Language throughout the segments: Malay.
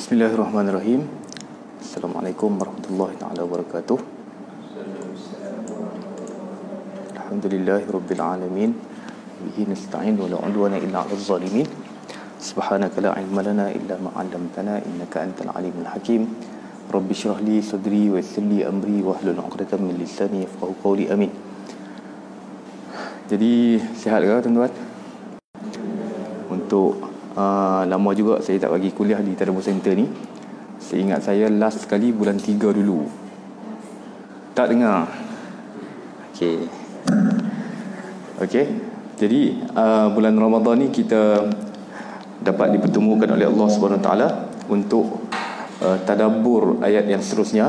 Bismillahirrahmanirrahim. Assalamualaikum warahmatullahi taala wabarakatuh. Alhamdulillahirabbil alamin. Bihi nasta'in wa la 'udwana illa 'alal zalimin. Subhanaka la 'ilma lana illa ma 'allamtana innaka antal alimul hakim. Rabbi shrah li sadri wa yassir li amri wahlul 'uqdatam min lisani yafqahu qawli. Amin. Jadi sihat ke tuan-tuan? Untuk lama juga saya tak bagi kuliah di Tadabur Center ni. Seingat saya last sekali bulan 3 dulu. Tak dengar? Okey. Jadi bulan Ramadan ni kita dapat dipertemukan oleh Allah Subhanahu Wa Taala untuk tadabbur ayat yang seterusnya.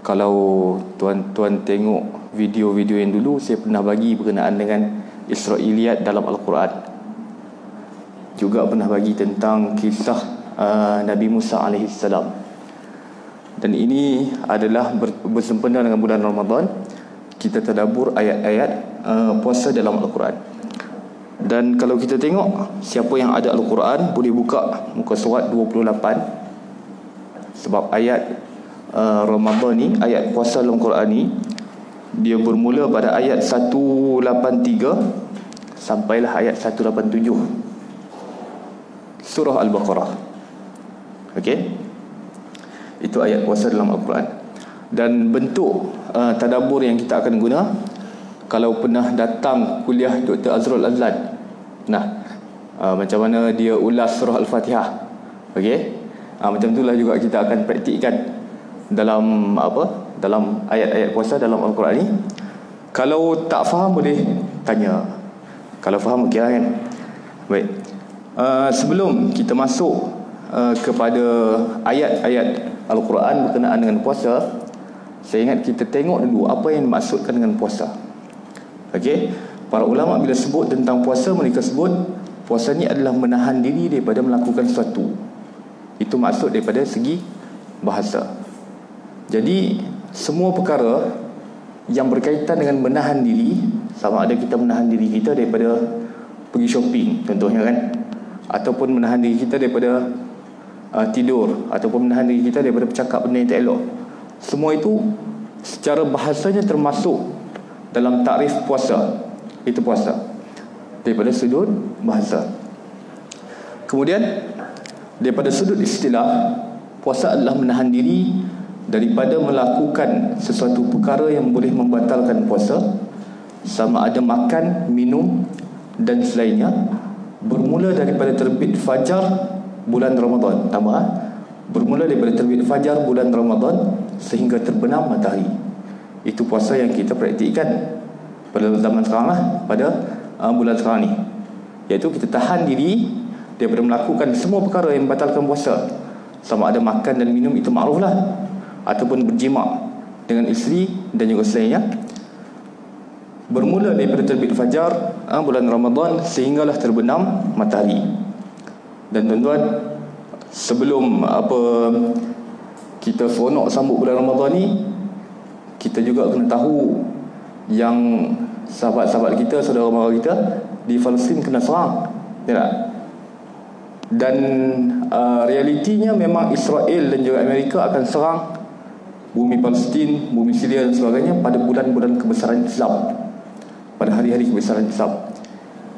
Kalau tuan-tuan tengok video-video yang dulu, saya pernah bagi berkenaan dengan Israiliyat dalam Al-Quran. Juga pernah bagi tentang kisah Nabi Musa AS. Dan ini adalah bersempena dengan bulan Ramadan. Kita tadabbur ayat-ayat puasa dalam Al-Quran. Dan kalau kita tengok, siapa yang ada Al-Quran boleh buka muka surat 28. Sebab ayat Ramadan ni, ayat puasa dalam Quran ni, dia bermula pada ayat 183 sampailah ayat 187 Surah Al-Baqarah. Okey, itu ayat puasa dalam Al-Quran. Dan bentuk tadabbur yang kita akan guna, kalau pernah datang kuliah Dr. Azrul Azlan, macam mana dia ulas surah Al-Fatihah. Okey, macam itulah juga kita akan praktikkan dalam dalam ayat-ayat puasa dalam Al-Quran ni. Kalau tak faham boleh tanya, kalau faham okey lah kan. Baik. Sebelum kita masuk kepada ayat-ayat Al-Quran berkenaan dengan puasa, saya ingat kita tengok dulu apa yang dimaksudkan dengan puasa. Okey, para ulama bila sebut tentang puasa, mereka sebut puasa ni adalah menahan diri daripada melakukan sesuatu. Itu maksud daripada segi bahasa. Jadi semua perkara yang berkaitan dengan menahan diri, sama ada kita menahan diri kita daripada pergi shopping contohnya kan, ataupun menahan diri kita daripada tidur, ataupun menahan diri kita daripada bercakap benda yang tak elok, semua itu secara bahasanya termasuk dalam takrif puasa. Itu puasa daripada sudut bahasa. Kemudian daripada sudut istilah, puasa adalah menahan diri daripada melakukan sesuatu perkara yang boleh membatalkan puasa, sama ada makan, minum dan selainnya, bermula daripada terbit fajar bulan Ramadan. Bermula daripada terbit fajar bulan Ramadan sehingga terbenam matahari. Itu puasa yang kita praktikkan pada zaman sekarang lah, pada bulan sekarang ni, iaitu kita tahan diri daripada melakukan semua perkara yang membatalkan puasa, sama ada makan dan minum, itu makruf lah, ataupun berjima' dengan isteri dan juga selainnya, bermula daripada terbit fajar bulan Ramadan sehinggalah terbenam matahari. Dan tuan-tuan, sebelum kita seronok sambut bulan Ramadan ni, kita juga kena tahu yang sahabat-sahabat kita, saudara-saudara kita di Palestin kena serang, tak? Dan realitinya memang Israel dan juga Amerika akan serang bumi Palestin, bumi Syria dan sebagainya pada bulan-bulan kebesaran Islam, pada hari-hari kebesaran Islam.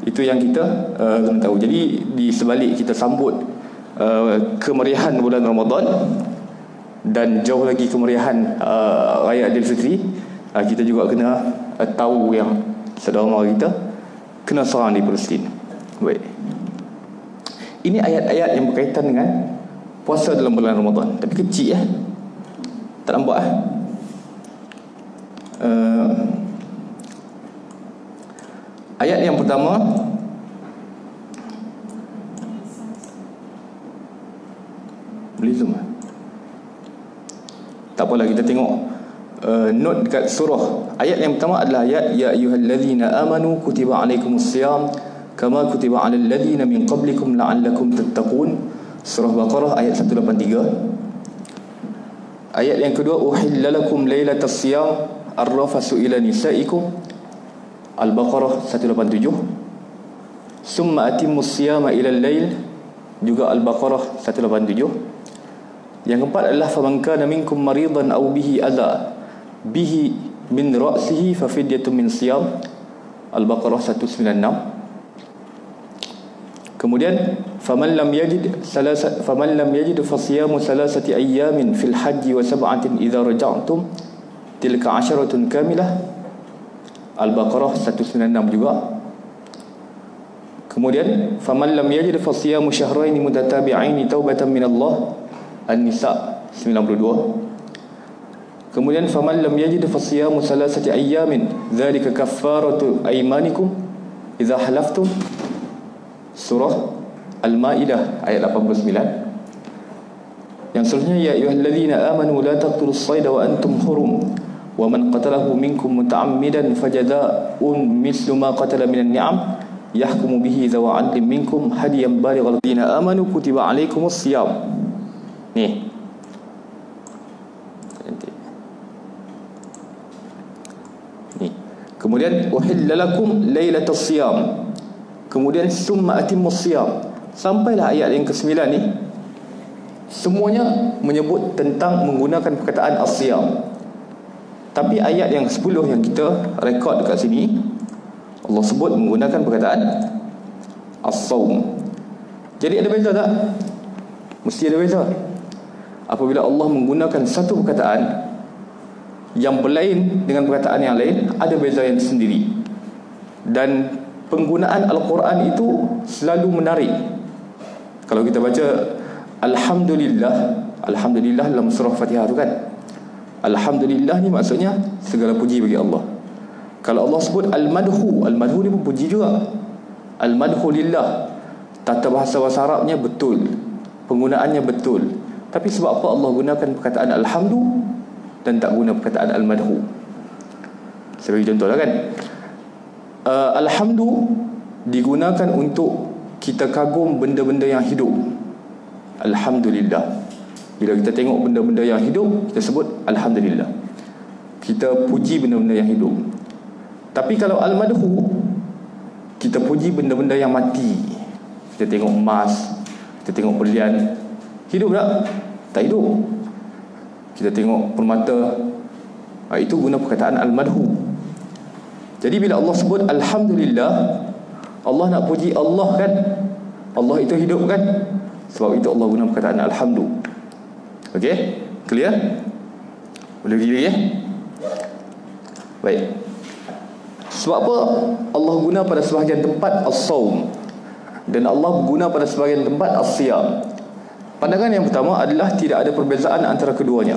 Itu yang kita kena tahu. Jadi di sebalik kita sambut kemeriahan bulan Ramadan dan jauh lagi kemeriahan Raya Aidilfitri, kita juga kena tahu yang saudara-saudara kita kena serang di Palestin. Baik. Ini ayat-ayat yang berkaitan dengan puasa dalam bulan Ramadan. Tapi kecil tak nampak ayat yang pertama, boleh zoom tak apalah, kita tengok note dekat surah. Ayat yang pertama adalah ayat ya ayyuhallazina amanu kutiba alaikumusiyam kama kutiba alal ladzina min qablikum la'allakum tattaqun. Surah Baqarah ayat 183. Ayat yang kedua, uhilla lakum lailatas siyam ar-rafasu ila nisaikum, Al-Baqarah 187. Summa atimmus siyama ila al-lail, juga Al-Baqarah 187. Yang keempat adalah faman kana minkum maridan aw bihi adha bihi min ra'sihi fa fidyatun min siyam. Al-Baqarah 196. Kemudian faman lam yajid fa siyamu salasati ayyamin fil hajji wa sab'atin idza raja'tum tilka 'asharatun kamilah. Al-Baqarah 196 juga. Kemudian faman lam yajid fa siyamu syahrayn mutatabi'ain taubatan min Allah. An-Nisa 92. Kemudian faman lam yajid fa siyamu salasati ayyamin dzalika kaffaratu aymanikum idza halaftum. Surah Al-Maidah ayat 89. Yang seterusnya, ya ayyuhalladzina amanu la taqtulus sayda wa antum hurum wa man qatalahu minkum muta'ammidan fajaza'un mislu ma qatala minan ni'am yahkumu bihi dzawa 'adlin minkum hadiyan balighal ladzina amanu kutiba 'alaikumus shiyam. Nih. Nih. Kemudian uhilla lakum lailatas shiyam. Kemudian summa atimmus siyam. Sampailah ayat yang ke-9 ni, semuanya menyebut tentang menggunakan perkataan as-siyam. Tapi ayat yang 10 yang kita rekod dekat sini, Allah sebut menggunakan perkataan as-sawm. Jadi ada beza tak? Mesti ada beza. Apabila Allah menggunakan satu perkataan yang berlain dengan perkataan yang lain, ada beza yang sendiri. Dan penggunaan Al-Quran itu selalu menarik. Kalau kita baca Alhamdulillah dalam surah Fatihah tu kan, Alhamdulillah ni maksudnya segala puji bagi Allah. Kalau Allah sebut Al-Madhu ni pun puji juga. Al-Madhu lillah, tata bahasa Arabnya betul, penggunaannya betul. Tapi sebab apa Allah gunakan perkataan Alhamdu dan tak guna perkataan Al-Madhu? Saya bagi contoh lah kan. Alhamdu digunakan untuk kita kagum benda-benda yang hidup. Alhamdulillah. Bila kita tengok benda-benda yang hidup, kita sebut Alhamdulillah. Kita puji benda-benda yang hidup. Tapi kalau Al-Madhu, kita puji benda-benda yang mati. Kita tengok emas, kita tengok berlian, hidup tak? Tak hidup. Kita tengok permata, itu guna perkataan Al-Madhu. Jadi bila Allah sebut Alhamdulillah, Allah nak puji Allah kan, Allah itu hidup kan, sebab itu Allah guna perkataan Alhamdu. Okey? Clear? Boleh pergi ya? Baik. Sebab apa Allah guna pada sebahagian tempat as-sawm dan Allah guna pada sebahagian tempat as-siyam? Pandangan yang pertama adalah tidak ada perbezaan antara keduanya.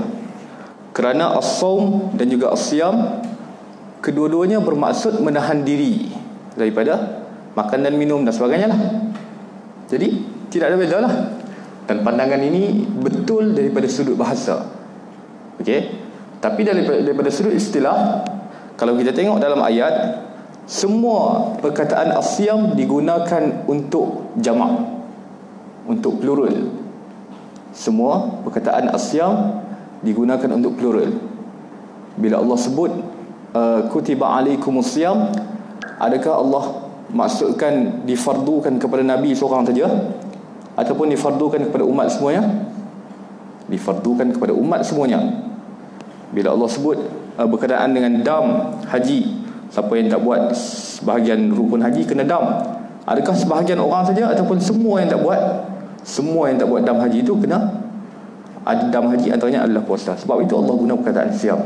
Kerana as-sawm dan juga as-siyam, kedua-duanya bermaksud menahan diri daripada makan dan minum dan sebagainya lah. Jadi tidak ada beza lah. Dan pandangan ini betul daripada sudut bahasa. Okey. Tapi daripada sudut istilah, kalau kita tengok dalam ayat, semua perkataan as-siyam digunakan untuk jamak, untuk plural. Semua perkataan as-siyam digunakan untuk plural. Bila Allah sebut kutiba alaikumus siyam, adakah Allah maksudkan difardukan kepada Nabi seorang saja ataupun difardukan kepada umat semuanya? Difardukan kepada umat semuanya. Bila Allah sebut berkenaan dengan dam haji, siapa yang tak buat sebahagian rukun haji kena dam, adakah sebahagian orang saja ataupun semua yang tak buat? Semua yang tak buat dam haji itu kena ada dam haji, antaranya adalah puasa. Sebab itu Allah guna perkataan siyam.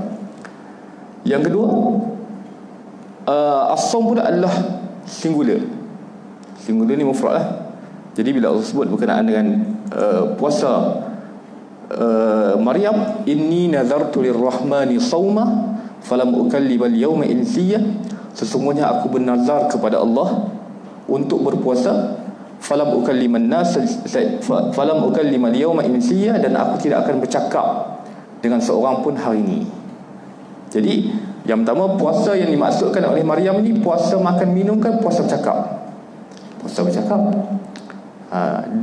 Yang kedua, as-sawm pula adalah singular. Singular ni mufrad lah. Jadi bila Allah sebut berkenaan dengan puasa Maryam, inni nazartu lirrahmani sawma falam ukallibal yawma insiya, sesungguhnya aku bernazar kepada Allah untuk berpuasa, falam ukalliman nas falam ukallimal yawma insiya, dan aku tidak akan bercakap dengan seorang pun hari ini. Jadi yang pertama, puasa yang dimaksudkan oleh Maryam ni puasa makan minum kan, puasa bercakap. Puasa bercakap.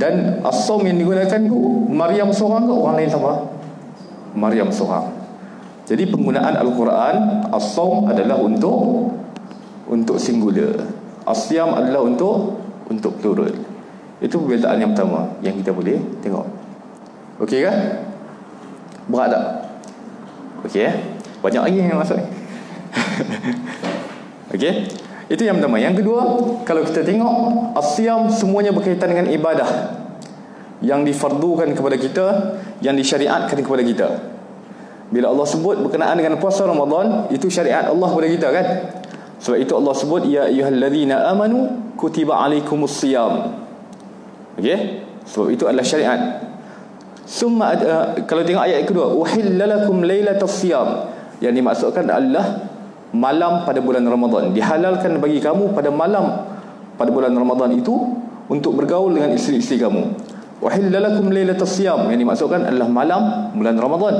Dan as-sawm yang digunakan tu Maryam seorang ke orang lain sama? Maryam seorang. Jadi penggunaan Al-Quran, as-sawm adalah untuk singular, as-siyam adalah untuk plural. Itu perbezaan yang pertama yang kita boleh tengok. Okey kan? Berat tak? Okey banyak lagi yang masuk ni. Okey, itu yang pertama. Yang kedua, kalau kita tengok as-siyam semuanya berkaitan dengan ibadah yang difardukan kepada kita, yang disyariatkan kepada kita. Bila Allah sebut berkenaan dengan puasa Ramadan, itu syariat Allah kepada kita kan. Sebab itu Allah sebut ya ayyuhallazina amanu kutiba alaikumus-siyam. Okey, sebab itu adalah syariat. Summa kalau tengok ayat kedua, uhillalakum lailatas-siyam, yang dimaksudkan adalah malam pada bulan Ramadan. Dihalalkan bagi kamu pada malam pada bulan Ramadan itu untuk bergaul dengan isteri-isteri kamu. Uhillalakum lailatas-siyam, yang dimaksudkan adalah malam bulan Ramadan.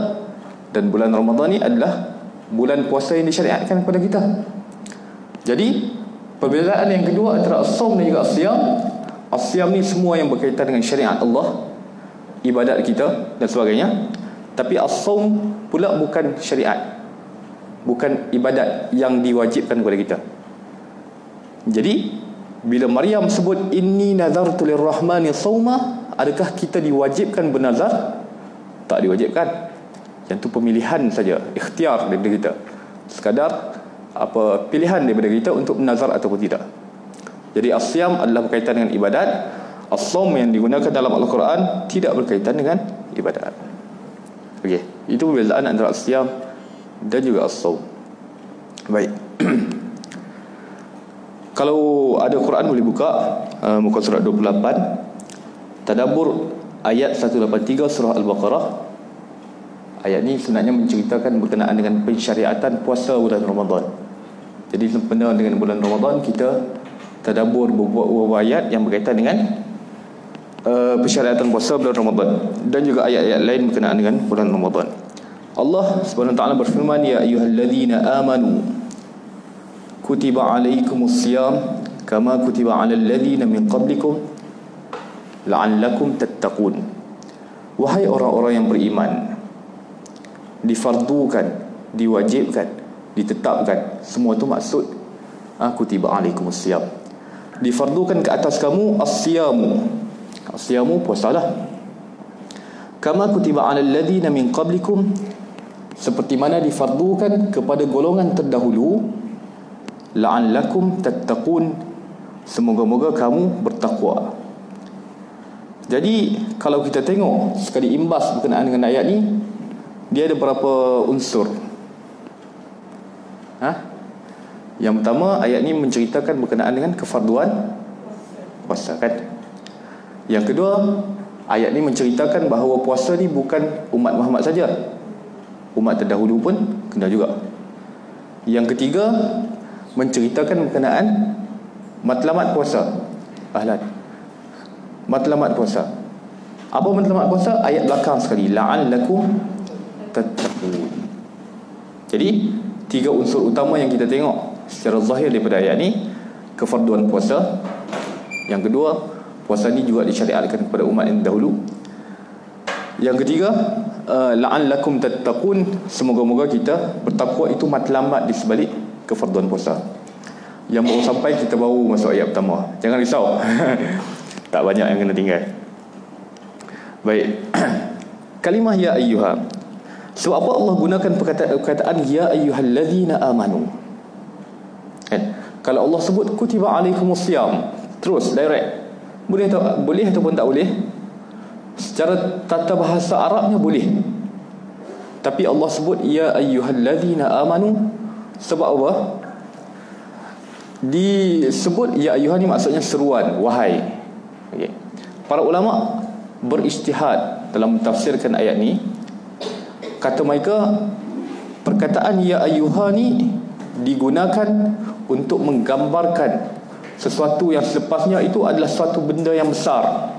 Dan bulan Ramadan ni adalah bulan puasa yang disyariatkan kepada kita. Jadi perbezaan yang kedua antara as-saum dan juga as-siyam, as-siyam ni semua yang berkaitan dengan syariat Allah, ibadat kita dan sebagainya. Tapi as-saum pula bukan syariat, bukan ibadat yang diwajibkan kepada kita. Jadi bila Maryam sebut inni nazartu lirrahmani sauma, adakah kita diwajibkan bernazar? Tak diwajibkan. Yang tu pemilihan saja, ikhtiar daripada kita. Sekadar pilihan daripada kita untuk bernazar ataupun tidak. Jadi as-siyam adalah berkaitan dengan ibadat. As-saum yang digunakan dalam Al-Quran tidak berkaitan dengan ibadat. Okey, itu perbezaan antara as-siyam dan juga as-saum. Baik. Kalau ada Quran boleh buka muka surat 28, tadabbur ayat 183 surah Al-Baqarah. Ayat ni sebenarnya menceritakan berkenaan dengan pensyariatan puasa bulan Ramadan. Jadi sempena dengan bulan Ramadan, kita tadabbur beberapa ayat yang berkaitan dengan persyariatan puasa bulan Ramadan, dan juga ayat-ayat lain berkenaan dengan bulan Ramadan. Allah Subhanahu wa taala berfirman, ya ayyuhallazina amanu kutiba alaikumus-siyam kama kutiba alal ladzina min qablikum la'allakum tattaqun. Wahai orang-orang yang beriman, difardukan, diwajibkan, ditetapkan, semua tu maksud kutiba alaikumus-siyam. Difardukan ke atas kamu as-siyamu. As-siyamu puasalah. Kama kutiba alal ladzina min qablikum, seperti mana difardukan kepada golongan terdahulu, la'allakum tattaqun, semoga-moga kamu bertakwa. Jadi kalau kita tengok sekali imbas berkenaan dengan ayat ni, dia ada berapa unsur. Yang pertama, ayat ni menceritakan berkenaan dengan kefarduan puasa kan. Yang kedua, ayat ni menceritakan bahawa puasa ni bukan umat Muhammad saja, umat terdahulu pun kena juga. Yang ketiga, menceritakan berkenaan matlamat puasa. Matlamat puasa. Apa matlamat puasa? Ayat belakang sekali, la'allakum tattaqun. Jadi tiga unsur utama yang kita tengok secara zahir daripada ayat ni: kefarduan puasa. Yang kedua, puasa ni juga disyariatkan kepada umat yang dahulu. Yang ketiga, la'allakum tattaqun, semoga-moga kita bertakwa. Itu matlamat di sebalik kefarduan puasa. Yang baru sampai, kita baru masuk ayat pertama. Jangan risau. Tak banyak yang kena tinggal. Baik. Kalimah ya ayyuha, sebab apa Allah gunakan perkataan ya ayyuhallazina amanu kan? Kalau Allah sebut kutiba alaikumus-siyam, terus direct, boleh ataupun tak boleh? Secara tata bahasa Arabnya boleh. Tapi Allah sebut ya ayyuhallazina amanu, sebab apa? Disebut ya ayyuhan ni maksudnya seruan, wahai. Okay. Para ulama berijtihad dalam mentafsirkan ayat ni. Kata mereka, perkataan ya ayyuha ni digunakan untuk menggambarkan sesuatu yang selepasnya itu adalah suatu benda yang besar,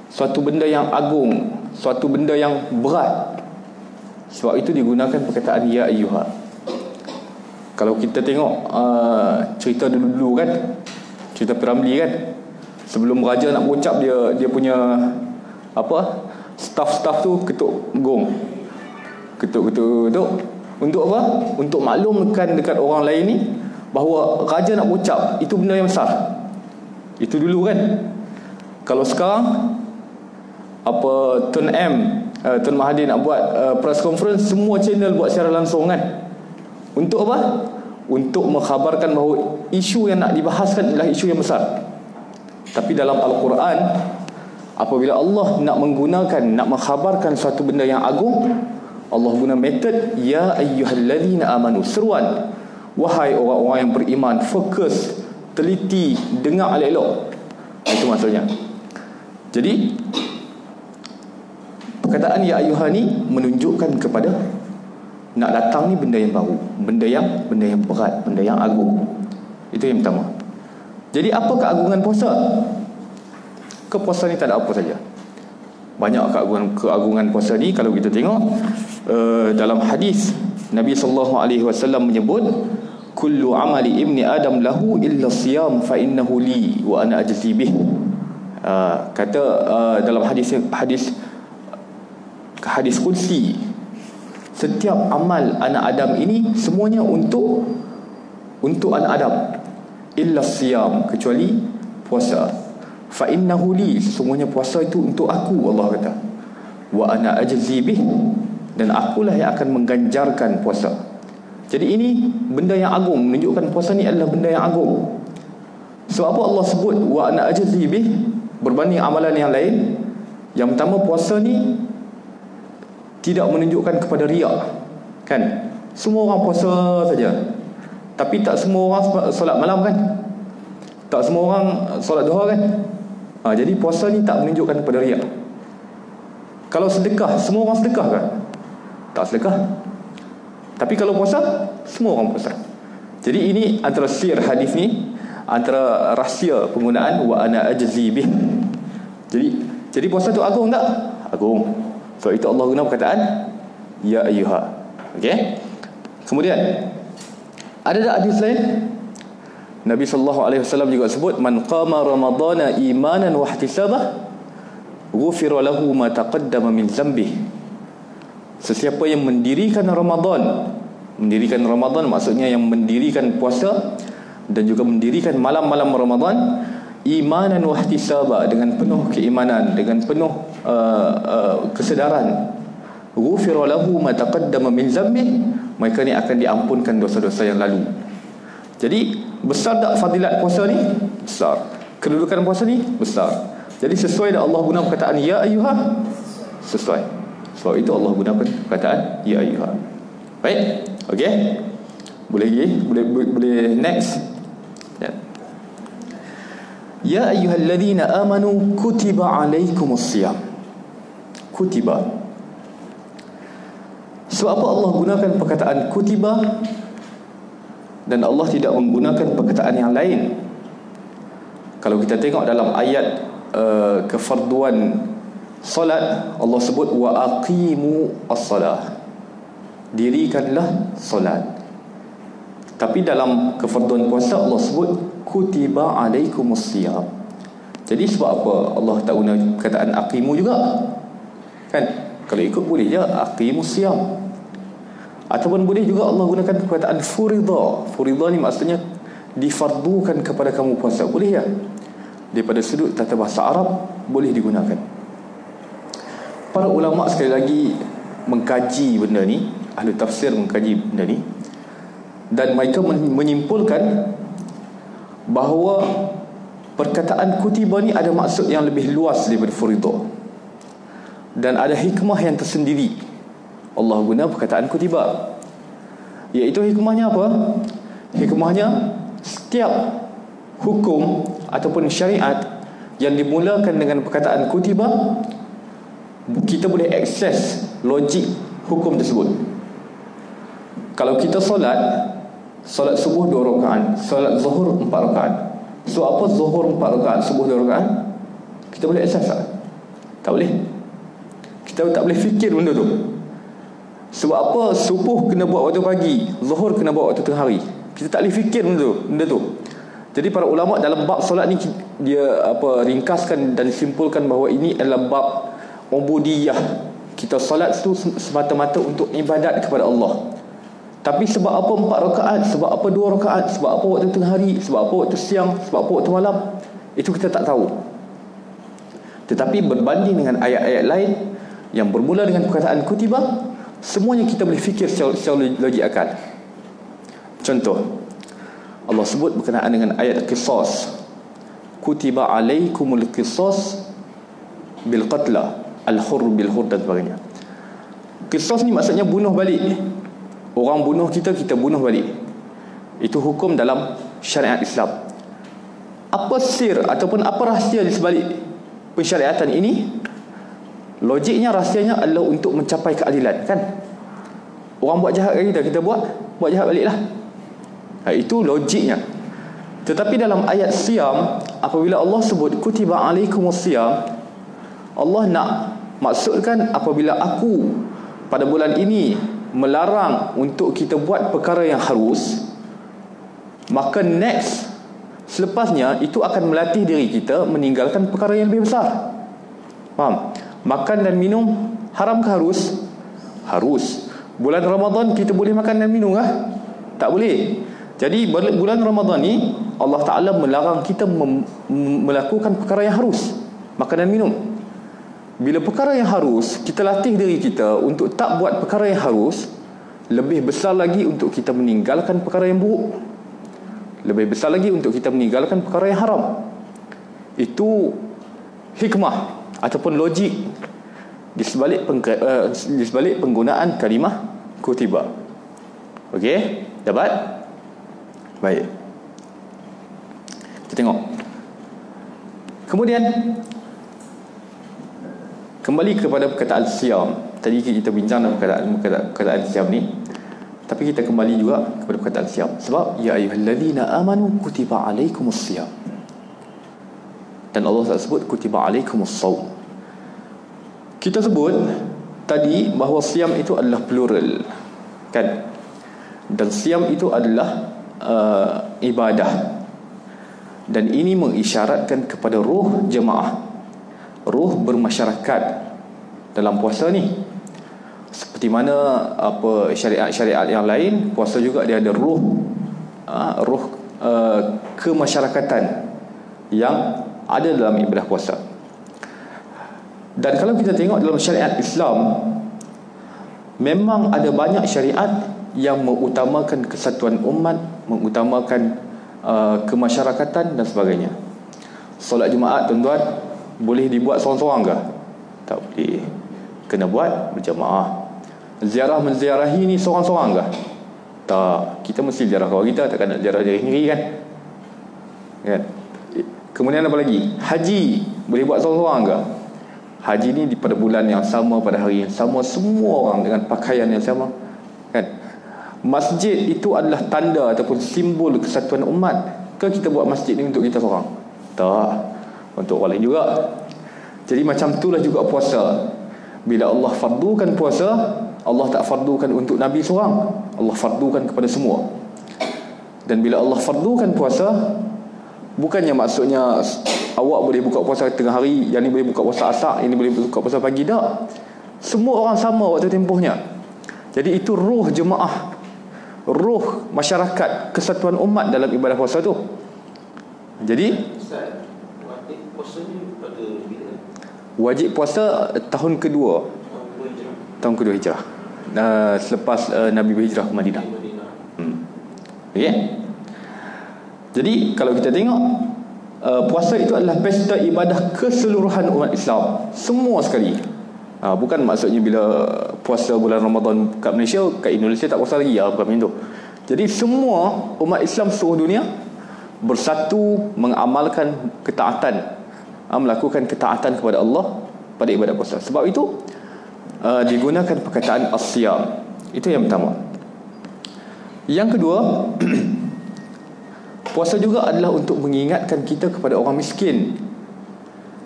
suatu benda yang agung, suatu benda yang berat. Sebab itu digunakan perkataan ya ayyuha. Kalau kita tengok cerita dulu-dulu kan, cerita Piramli kan, sebelum raja nak berucap, dia punya staff tu ketuk gong, ketuk untuk apa? Untuk maklumkan dekat orang lain ni bahawa raja nak berucap, itu benda yang besar. Itu dulu kan. Kalau sekarang Tun M Tuan Mahathir nak buat press conference, semua channel buat secara langsung kan. Untuk apa? Untuk mengkhabarkan bahawa isu yang nak dibahaskan adalah isu yang besar. Tapi dalam Al-Quran, apabila Allah nak menggunakan, nak mengkhabarkan suatu benda yang agung, Allah guna metod ya ayyuhallazina amanu, seruan, wahai orang-orang yang beriman, fokus, teliti, dengar elok-elok. Itu maksudnya. Jadi perkataan ya ayyuha ni menunjukkan kepada nak datang ni benda yang baru, benda yang berat, benda yang agung. Itu yang pertama. Jadi apa keagungan puasa? Puasa ni tak ada apa saja. Banyak keagungan puasa ni. Kalau kita tengok dalam hadis, Nabi SAW menyebut kullu amali ibni adam lahu illa siyam fa innahu li wa ana ajzi bih. Kata dalam hadis qudsi, setiap amal anak Adam ini semuanya untuk anak Adam, illa siyam, kecuali puasa. Fa innahu li, sesungguhnya puasa itu untuk aku, Allah kata. Wa ana ajzi bih, dan akulah yang akan mengganjarkan puasa. Jadi ini benda yang agung, menunjukkan puasa ni adalah benda yang agung. Sebab apa Allah sebut wa ana ajzi bih berbanding amalan yang lain? Yang pertama, puasa ni tidak menunjukkan kepada riak, kan? Semua orang puasa saja, tapi tak semua orang solat malam, kan? Tak semua orang solat duha, kan? Jadi puasa ni tak menunjukkan kepada riak. Kalau sedekah, semua orang sedekah, kan? Tak sedekah. Tapi kalau puasa, semua orang puasa. Jadi ini antara sir hadis ni, antara rahsia penggunaan wa ana ajzi bih. Jadi puasa tu agung tak? Agung. So itu Allah guna perkataan ya ayyuha. Okey. Kemudian ada tak hadis lain? Nabi SAW juga sebut man qama ramadhana imanan wa ihtisabah ghufira lahu ma taqaddama min dhanbih. Sesiapa yang mendirikan Ramadan maksudnya yang mendirikan puasa dan juga mendirikan malam-malam Ramadan imanan wa ihtisaba, dengan penuh keimanan, dengan penuh kesedaran, ghufira lahu ma taqaddama min dhanbih, maka ni akan diampunkan dosa-dosa yang lalu. Jadi besar tak fadilat puasa ni? Besar. Kedudukan puasa ni besar. Jadi sesuai dah Allah guna perkataan ya ayyuha, sesuai. Sebab itu Allah gunakan perkataan ya ayyuha. Baik. Okey. Boleh lagi? Boleh next. Ya ayyuhalladzina amanu kutiba alaikumus-shiyam. Kutiba. Sebab apa Allah gunakan perkataan kutiba dan Allah tidak menggunakan perkataan yang lain? Kalau kita tengok dalam ayat kefarduan solat, Allah sebut wa aqimu as-salah, dirikanlah solat. Tapi dalam kefarduan puasa Allah sebut kutiba alaikumus-shiyam. Jadi sebab apa Allah tak guna perkataan aqimu juga? Kan? Kalau ikut boleh je aqimus-shiyam. Ataupun boleh juga Allah gunakan perkataan furidha. Furidha ni maksudnya difardukan kepada kamu puasa. Boleh ya? Daripada sudut tata bahasa Arab boleh digunakan. Para ulama sekali lagi mengkaji benda ni, ahli tafsir mengkaji benda ni, dan mereka menyimpulkan bahawa perkataan kutiba ni ada maksud yang lebih luas daripada furidha, dan ada hikmah yang tersendiri Allah guna perkataan kutiba. Iaitu hikmahnya apa? Hikmahnya setiap hukum ataupun syariat yang dimulakan dengan perkataan kutiba, kita boleh akses logik hukum tersebut. Kalau kita solat subuh 2 rakaat, solat zuhur 4 rakaat. So apa zuhur 4 rakaat, subuh 2 rakaat? Kita boleh akses tak? Tak boleh. Kita tak boleh fikir benda tu. Sebab apa subuh kena buat waktu pagi, zuhur kena buat waktu tengah hari? Kita tak boleh fikir benda tu. Jadi para ulama dalam bab solat ni dia ringkaskan dan simpulkan bahawa ini adalah bab ubudiyah. Kita solat tu semata-mata untuk ibadat kepada Allah. Tapi sebab apa 4 rakaat, sebab apa 2 rakaat, sebab apa waktu tengah hari, sebab apa waktu siang, sebab apa waktu malam, itu kita tak tahu. Tetapi berbanding dengan ayat-ayat lain yang bermula dengan perkataan kutiba, semuanya kita boleh fikir secara logik akal. Contoh, Allah sebut berkenaan dengan ayat qisas, kutiba alaikumul qisas bil qatla, al-hurr bil hurr dan sebagainya. Qisas ni maksudnya bunuh balik. Orang bunuh kita, kita bunuh balik. Itu hukum dalam syariat Islam. Apa sir ataupun apa rahsia di sebalik pensyariatan ini? Logiknya, rahsianya adalah untuk mencapai keadilan, kan? Orang buat jahat kat kita buat jahat baliklah. Itu logiknya. Tetapi dalam ayat Siyam, apabila Allah sebut kutiba alaikumus siyam, Allah nak maksudkan apabila aku pada bulan ini melarang untuk kita buat perkara yang harus, maka next, selepasnya itu akan melatih diri kita meninggalkan perkara yang lebih besar. Faham? Makan dan minum haram ke harus? Harus. Bulan Ramadan kita boleh makan dan minum kah? Tak boleh. Jadi bulan Ramadan ni Allah Ta'ala melarang kita melakukan perkara yang harus, makan dan minum. Bila perkara yang harus, kita latih diri kita untuk tak buat perkara yang harus, lebih besar lagi untuk kita meninggalkan perkara yang buruk, lebih besar lagi untuk kita meninggalkan perkara yang haram. Itu hikmah ataupun logik di sebalik penggunaan kalimah kutiba. Okey, dapat? Baik. Kita tengok. Kemudian kembali kepada perkataan siyam. Tadi kita bincang dalam perkataan siyam ni, tapi kita kembali juga kepada perkataan siyam. Sebab ya ayyuhallazina amanu kutiba alaikumus siyam. Dan Allah tak sebut kutiba alaikumus shaum. Kita sebut tadi bahawa siyam itu adalah plural, kan? Dan siyam itu adalah ibadah. Dan ini mengisyaratkan kepada ruh jemaah, ruh bermasyarakat dalam puasa ni. Seperti mana apa syariat-syariat yang lain, puasa juga dia ada ruh kemasyarakatan yang ada dalam ibadah puasa. Dan kalau kita tengok dalam syariat Islam, memang ada banyak syariat yang mengutamakan kesatuan umat, mengutamakan kemasyarakatan dan sebagainya. Solat Jumaat, tuan-tuan, boleh dibuat seorang-seorang ke? Tak boleh. Kena buat berjamaah. Ziarah menziarahi ni seorang-seorang ke? Tak. Kita mesti ziarah kawan kita, takkan nak ziarah diri sendiri, kan? Kemudian apa lagi? Haji boleh buat seorang-seorang ke? Haji ni pada bulan yang sama, pada hari yang sama, semua orang dengan pakaian yang sama, kan? Masjid itu adalah tanda ataupun simbol kesatuan umat. Ke kita buat masjid ni untuk kita seorang? Tak. Untuk orang lain juga. Jadi macam itulah juga puasa. Bila Allah fardukan puasa, Allah tak fardukan untuk Nabi seorang, Allah fardukan kepada semua. Dan bila Allah fardukan puasa, bukannya maksudnya awak boleh buka puasa tengah hari, yang ni boleh buka puasa asar, yang ni boleh buka puasa pagi. Tak. Semua orang sama waktu tempohnya. Jadi itu ruh jemaah, ruh masyarakat, kesatuan umat dalam ibadah puasa tu. Jadi wajib puasa ni pada bila? Wajib puasa tahun kedua Hijrah, selepas Nabi berhijrah ke Madinah. Okay? Jadi kalau kita tengok, puasa itu adalah pesta ibadah keseluruhan umat Islam, semua sekali. Bukan maksudnya bila puasa bulan Ramadan kat Malaysia, kat Indonesia tak puasa lagi, bukan macam tu. Jadi semua umat Islam seluruh dunia bersatu mengamalkan ketaatan, melakukan ketaatan kepada Allah pada ibadah puasa. Sebab itu digunakan perkataan as-siyam. Itu yang pertama. Yang kedua, puasa juga adalah untuk mengingatkan kita kepada orang miskin.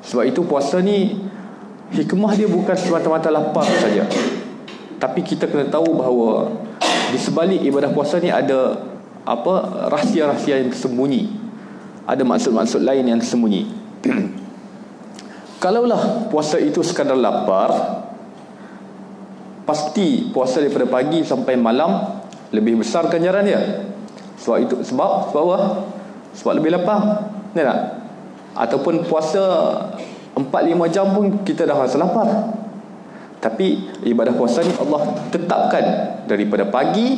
Sebab itu puasa ni, hikmah dia bukan semata-mata lapar saja, tapi kita kena tahu bahawa di sebalik ibadah puasa ni ada rahsia-rahsia yang tersembunyi, ada maksud-maksud lain yang tersembunyi. Kalaulah puasa itu sekadar lapar, pasti puasa daripada pagi sampai malam lebih besar ganjaran dia. Sebab apa? Sebab lebih lapar, tak? Ataupun puasa 4-5 jam pun kita dah rasa lapar. Tapi ibadah puasa ni Allah tetapkan daripada pagi,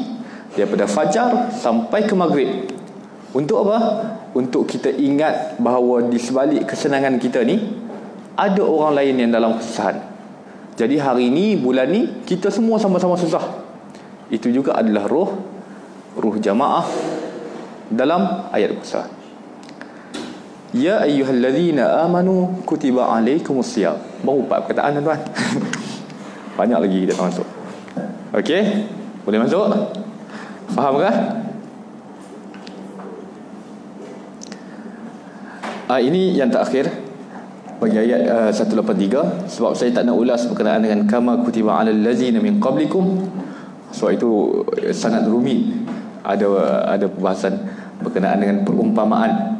daripada fajar sampai ke maghrib. Untuk apa? Untuk kita ingat bahawa di sebalik kesenangan kita ni ada orang lain yang dalam kesusahan. Jadi hari ni, bulan ni, kita semua sama-sama susah. Itu juga adalah ruh jamaah dalam ayat puasa. Ya ayyuhallazina amanu kutiba alaikumusiyam. Baru 4 perkataan tuan-tuan. Banyak lagi kita tak masuk. Okey, boleh masuk? Faham ke? Ini yang terakhir bagi ayat 183. Sebab saya tak nak ulas berkenaan dengan kama kutiba alal ladzina min qablikum. Sebab itu sangat rumit. Ada perbahasan berkenaan dengan perumpamaan.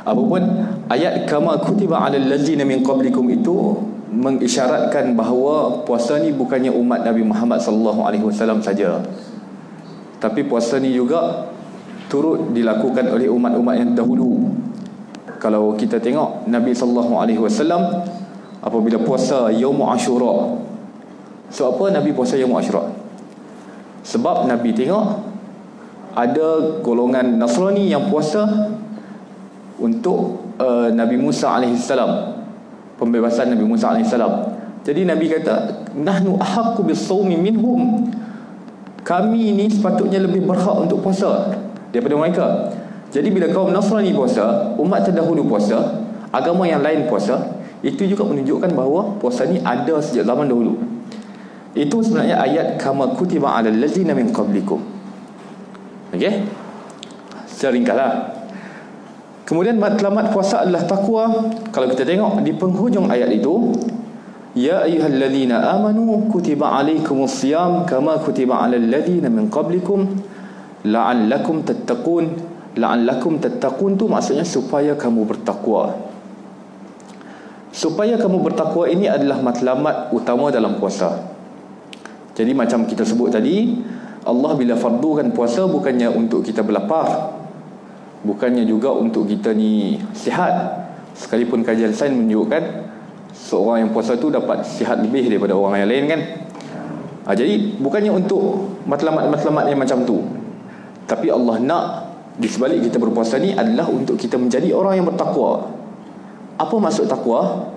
Apapun, ayat kama kutiba alal ladzina min qablikum itu mengisyaratkan bahawa puasa ni bukannya umat Nabi Muhammad sallallahu alaihi wasallam saja, tapi puasa ni juga turut dilakukan oleh umat-umat yang dahulu. Kalau kita tengok Nabi sallallahu alaihi wasallam apabila puasa Yaum Ashura. Sebab apa Nabi puasa Yaum Ashura? Sebab Nabi tengok ada golongan Nasrani yang puasa untuk Nabi Musa alaihi salam, pembebasan Nabi Musa AS. Jadi Nabi kata, nahnu ahaqqu bis-shaumi minhum. Kami ni sepatutnya lebih berhak untuk puasa daripada mereka. Jadi bila kaum Nasrani puasa, umat terdahulu puasa, agama yang lain puasa, itu juga menunjukkan bahawa puasa ni ada sejak zaman dahulu. Itu sebenarnya ayat kama kutiba 'alal ladzina min qablikum. Okey? Secara ringkaslah. Kemudian matlamat puasa adalah takwa. Kalau kita tengok di penghujung ayat itu, ya ayyuhalladzina amanu kutiba alaikumusiyam kama kutiba alal ladzina min qablikum la'allakum tattaqun. La'allakum tattaqun tu maksudnya supaya kamu bertakwa. Supaya kamu bertakwa ini adalah matlamat utama dalam puasa. Jadi macam kita sebut tadi, Allah bila fardukan puasa bukannya untuk kita berlapar, bukannya juga untuk kita ni sihat. Sekalipun kajian sains menunjukkan seorang yang puasa tu dapat sihat lebih daripada orang yang lain kan. Jadi bukannya untuk matlamat-matlamat yang macam tu, tapi Allah nak di sebalik kita berpuasa ni adalah untuk kita menjadi orang yang bertakwa. Apa maksud takwa?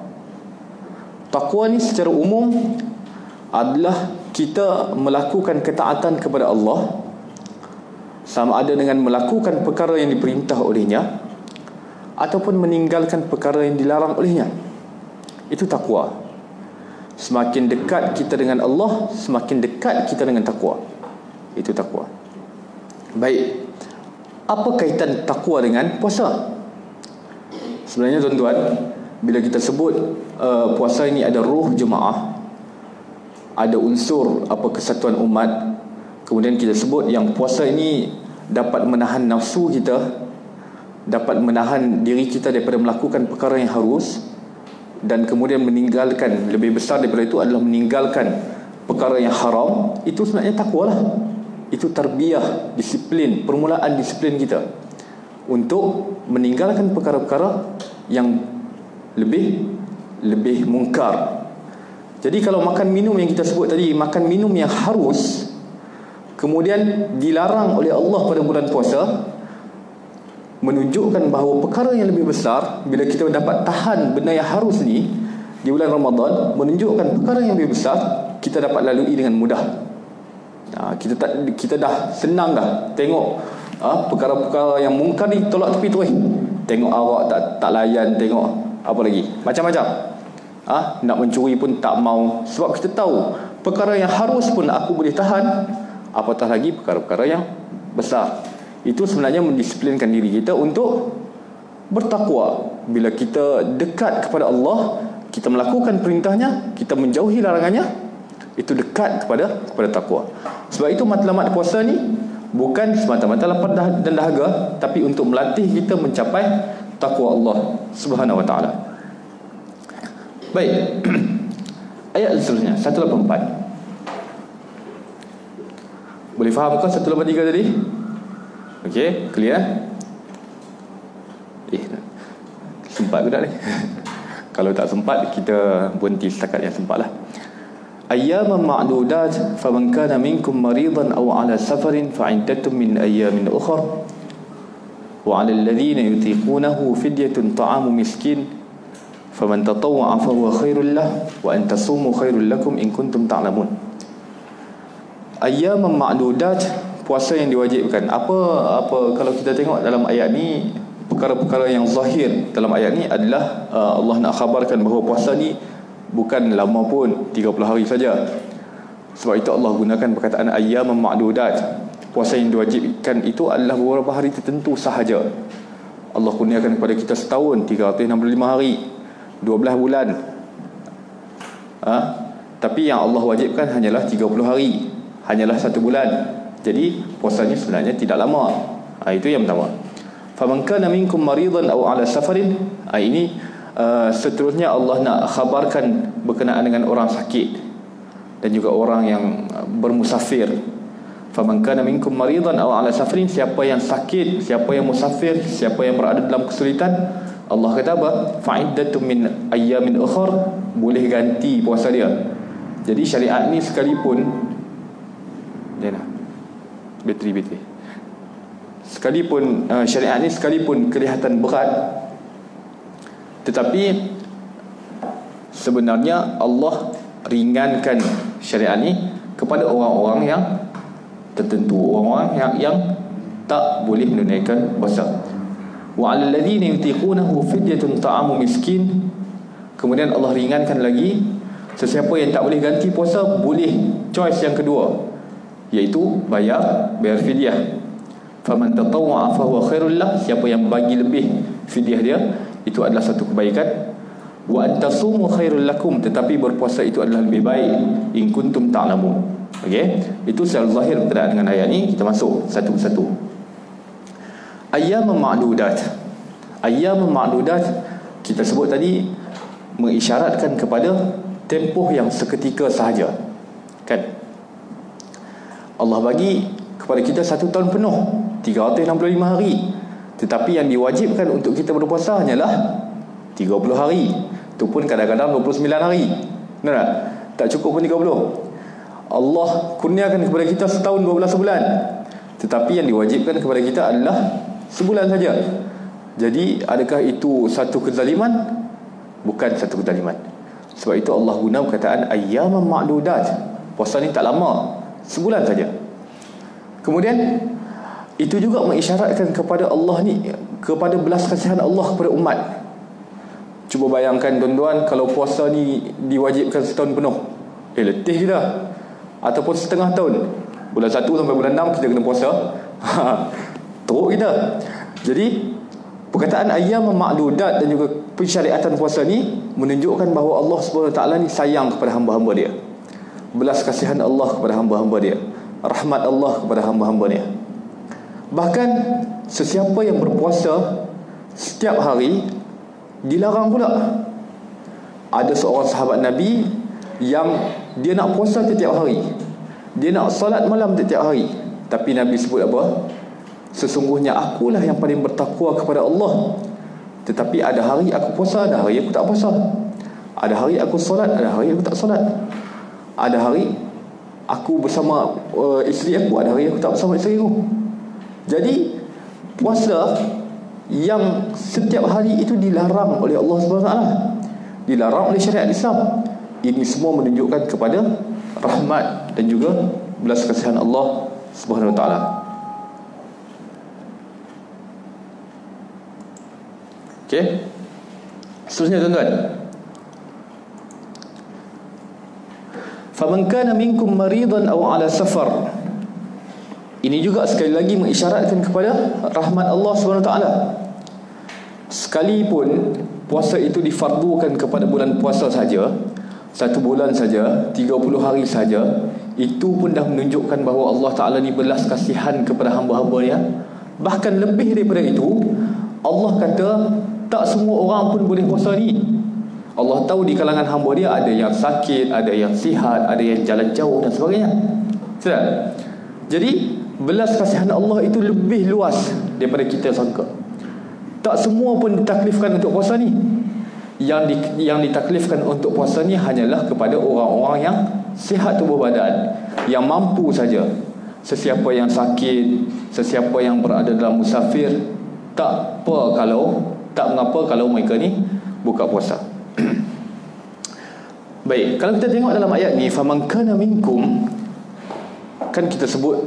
Takwa ni secara umum adalah kita melakukan ketaatan kepada Allah, sama ada dengan melakukan perkara yang diperintah olehnya ataupun meninggalkan perkara yang dilarang olehnya. Itu takwa. Semakin dekat kita dengan Allah, semakin dekat kita dengan takwa. Itu takwa. Baik, apa kaitan takwa dengan puasa? Sebenarnya tuan-tuan, bila kita sebut puasa ini ada ruh jemaah, ada unsur kesatuan umat, kemudian kita sebut yang puasa ini dapat menahan nafsu kita, dapat menahan diri kita daripada melakukan perkara yang harus, dan kemudian meninggalkan, lebih besar daripada itu adalah meninggalkan perkara yang haram. Itu sebenarnya takwa lah. Itu tarbiyah, disiplin, permulaan disiplin kita untuk meninggalkan perkara-perkara yang lebih mungkar. Jadi kalau makan minum yang kita sebut tadi, makan minum yang harus, kemudian dilarang oleh Allah pada bulan puasa, menunjukkan bahawa perkara yang lebih besar, bila kita dapat tahan benda yang harus ni di bulan Ramadan, menunjukkan perkara yang lebih besar kita dapat lalui dengan mudah. Kita dah senang dah tengok perkara-perkara yang mungkar ni tolak tepi terus. Tengok awak tak layan, tengok apa lagi, macam-macam. Nak mencuri pun tak mau, sebab kita tahu perkara yang harus pun aku boleh tahan, apatah lagi perkara-perkara yang besar. Itu sebenarnya mendisiplinkan diri kita untuk bertakwa. Bila kita dekat kepada Allah, kita melakukan perintahnya, kita menjauhi larangannya, itu dekat kepada takwa. Sebab itu matlamat puasa ni bukan semata-mata lapar dan dahaga, tapi untuk melatih kita mencapai takwa Allah Subhanahu wa taala. Baik. Ayat seterusnya 184. Boleh faham ke 183 tadi? Okey, clear? Sempat ke tak ni? Kalau tak sempat, kita berhenti setakat yang sempat lah. ayyaman ma'dudat faman kana minkum maridan aw ala safarin fa'iddatun min ayyamin ukhra wa 'alal ladzina yutiqunahu fidyatun ta'amu miskin faman tatawwa'a fahuwa khairul lah wa an tasumu khairul lakum in kuntum ta'lamun. Ayyaman ma'dudat, puasa yang diwajibkan. Apa kalau kita tengok dalam ayat ni, perkara-perkara yang zahir dalam ayat ni adalah Allah nak khabarkan bahawa puasa ni bukan lama pun, 30 hari saja. Sebab itu Allah gunakan perkataan ayyaman ma'dudat. Puasa yang diwajibkan itu adalah beberapa hari tertentu sahaja. Allah kurniakan kepada kita setahun 365 hari, 12 bulan. Tapi yang Allah wajibkan hanyalah 30 hari, hanyalah 1 bulan. Jadi puasanya sebenarnya tidak lama. Itu yang pertama. Faman kana minkum maridan aw ala safarin. Ini seterusnya Allah nak khabarkan berkenaan dengan orang sakit dan juga orang yang bermusafir. Faman kana minkum maridan aw ala safarin, siapa yang sakit, siapa yang musafir, siapa yang berada dalam kesulitan, Allah kata apa? Fa'iddatun min ayyamin ukhra, boleh ganti puasa dia. Jadi syariat ni sekalipun bateri sekalipun syariat ni sekalipun kelihatan berat, tetapi sebenarnya Allah ringankan syariat ni kepada orang-orang yang tertentu, orang-orang yang tak boleh menunaikan puasa. Wa 'alal ladzina yutiqunahu fidyatun ta'amu miskin. Kemudian Allah ringankan lagi, sesiapa yang tak boleh ganti puasa boleh choice yang kedua, iaitu bayar fidyah. Faman tatawwa'a fahuwa khairul lah, siapa yang bagi lebih fidyah dia, itu adalah satu kebaikan. Wa antasumu khairul lakum, tetapi berpuasa itu adalah lebih baik in kuntum ta'lamun. Okey, itu secara zahir berkaitan dengan ayat ni. Kita masuk satu persatu. Ayyaman ma'dudat. Ayyaman ma'dudat kita sebut tadi mengisyaratkan kepada tempoh yang seketika sahaja, kan? Allah bagi kepada kita 1 tahun penuh, 365 hari. Tetapi yang diwajibkan untuk kita berpuasa hanyalah 30 hari. Itu pun kadang-kadang 29 hari. Benar tak? Tak cukup pun 30. Allah kurniakan kepada kita setahun 12 bulan, tetapi yang diwajibkan kepada kita adalah sebulan saja. Jadi adakah itu satu kezaliman? Bukan satu kezaliman. Sebab itu Allah guna perkataan ayyaman ma'dudat. Puasa ni tak lama, sebulan saja. Kemudian itu juga mengisyaratkan kepada Allah ni, kepada belas kasihan Allah kepada umat. Cuba bayangkan tuan-tuan, kalau puasa ni diwajibkan setahun penuh, letih kita. Ataupun setengah tahun, bulan 1 sampai bulan 6 kita kena puasa, teruk kita. Jadi perkataan ayyaman ma'dudat dan juga pensyariatan puasa ni menunjukkan bahawa Allah SWT ni sayang kepada hamba-hamba dia, belas kasihan Allah kepada hamba-hamba dia, rahmat Allah kepada hamba-hamba dia. Bahkan sesiapa yang berpuasa setiap hari dilarang pula. Ada seorang sahabat Nabi yang dia nak puasa setiap hari, dia nak salat malam setiap hari, tapi Nabi sebut apa? Sesungguhnya akulah yang paling bertakwa kepada Allah, tetapi ada hari aku puasa, ada hari aku tak puasa. Ada hari aku salat, ada hari aku tak salat. Ada hari aku bersama isteri aku, ada hari aku tak bersama isteri aku. Jadi puasa yang setiap hari itu dilarang oleh Allah SWT, dilarang oleh syariat Islam. Ini semua menunjukkan kepada rahmat dan juga belas kasihan Allah Subhanahu Wa Taala. Okey. Seterusnya tuan-tuan. Faman kana minkum maridan aw ala safar. Ini juga sekali lagi mengisyaratkan kepada rahmat Allah Subhanahu Wa Taala. Sekalipun puasa itu difardukan kepada bulan puasa saja, 1 bulan saja, 30 hari saja, itu pun dah menunjukkan bahawa Allah Ta'ala ni belas kasihan kepada hamba-hambanya. Bahkan lebih daripada itu, Allah kata tak semua orang pun boleh puasa ni. Allah tahu di kalangan hamba dia ada yang sakit, ada yang sihat, ada yang jalan jauh dan sebagainya. Sedar? Jadi belas kasihan Allah itu lebih luas daripada kita sangka. Tak semua pun ditaklifkan untuk puasa ni. Yang ditaklifkan untuk puasa ni hanyalah kepada orang-orang yang sihat tubuh badan, yang mampu saja. Sesiapa yang sakit, sesiapa yang berada dalam musafir, tak mengapa kalau mereka ni buka puasa. Baik, kalau kita tengok dalam ayat ni, faman kana minkum, kan kita sebut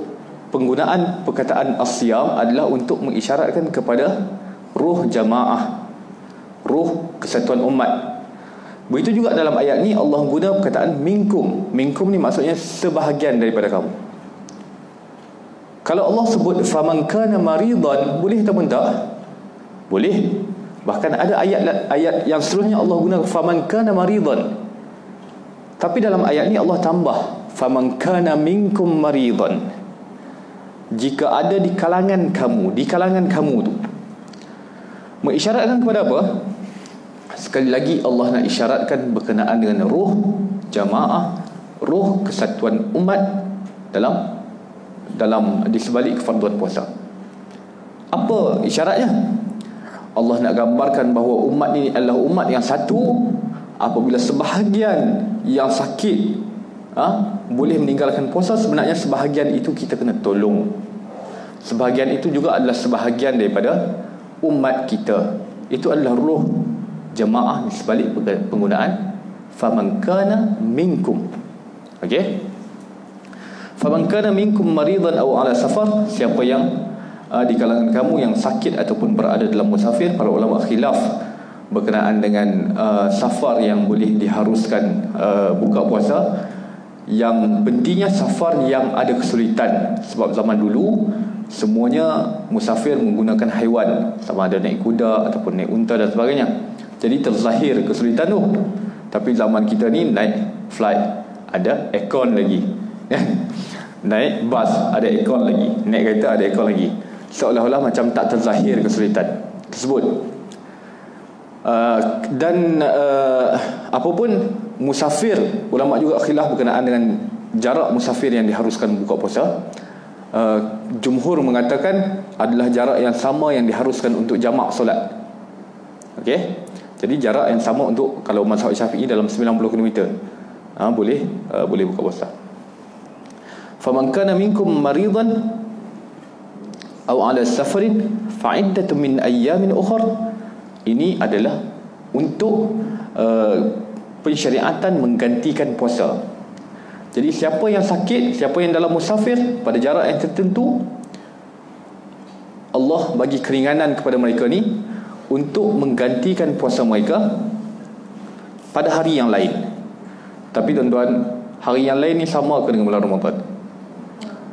penggunaan perkataan as-siyam adalah untuk mengisyaratkan kepada ruh jamaah, ruh kesatuan umat. Begitu juga dalam ayat ni Allah guna perkataan minkum. Minkum ni maksudnya sebahagian daripada kamu. Kalau Allah sebut faman kana maridan, boleh ataupun tak? Boleh. Bahkan ada ayat yang seterusnya Allah guna faman kana maridan. Tapi dalam ayat ni Allah tambah faman kana minkum maridan. Jika ada di kalangan kamu tu. Mengisyaratkan kepada apa? Sekali lagi Allah nak isyaratkan berkenaan dengan ruh jamaah, ruh kesatuan umat dalam di sebalik kefarduan puasa. Apa isyaratnya? Allah nak gambarkan bahawa umat ini adalah umat yang satu. Apabila sebahagian yang sakit boleh meninggalkan puasa, sebenarnya sebahagian itu kita kena tolong. Sebahagian itu juga adalah sebahagian daripada umat kita. Itu adalah ruh jamaah di sebalik penggunaan faman kana minkum. Okey, faman kana minkum maridan aw ala safar, siapa yang di kalangan kamu yang sakit ataupun berada dalam musafir. Para ulama khilaf berkenaan dengan safar yang boleh diharuskan buka puasa. Yang pentingnya safar yang ada kesulitan, sebab zaman dulu semuanya musafir menggunakan haiwan, sama ada naik kuda ataupun naik unta dan sebagainya. Jadi terzahir kesulitan tu. Tapi zaman kita ni naik flight, ada aircon lagi. Naik bas, ada aircon lagi. Naik kereta, ada aircon lagi. Seolah-olah macam tak terzahir kesulitan tersebut. Apapun musafir, ulama juga khilaf berkenaan dengan jarak musafir yang diharuskan buka puasa. Jumhur mengatakan adalah jarak yang sama yang diharuskan untuk jamak solat. Okey, jadi jarak yang sama untuk, kalau mazhab Syafi'i dalam 90 km boleh buka puasa. Faman kana minkum maridan aw ala safarin fa'iddatun min ayyamin ukhra. Ini adalah untuk pensyariatan menggantikan puasa. Jadi siapa yang sakit, siapa yang dalam musafir pada jarak yang tertentu, Allah bagi keringanan kepada mereka ni untuk menggantikan puasa mereka pada hari yang lain. Tapi tuan-tuan, hari yang lain ni sama ke dengan bulan Ramadan?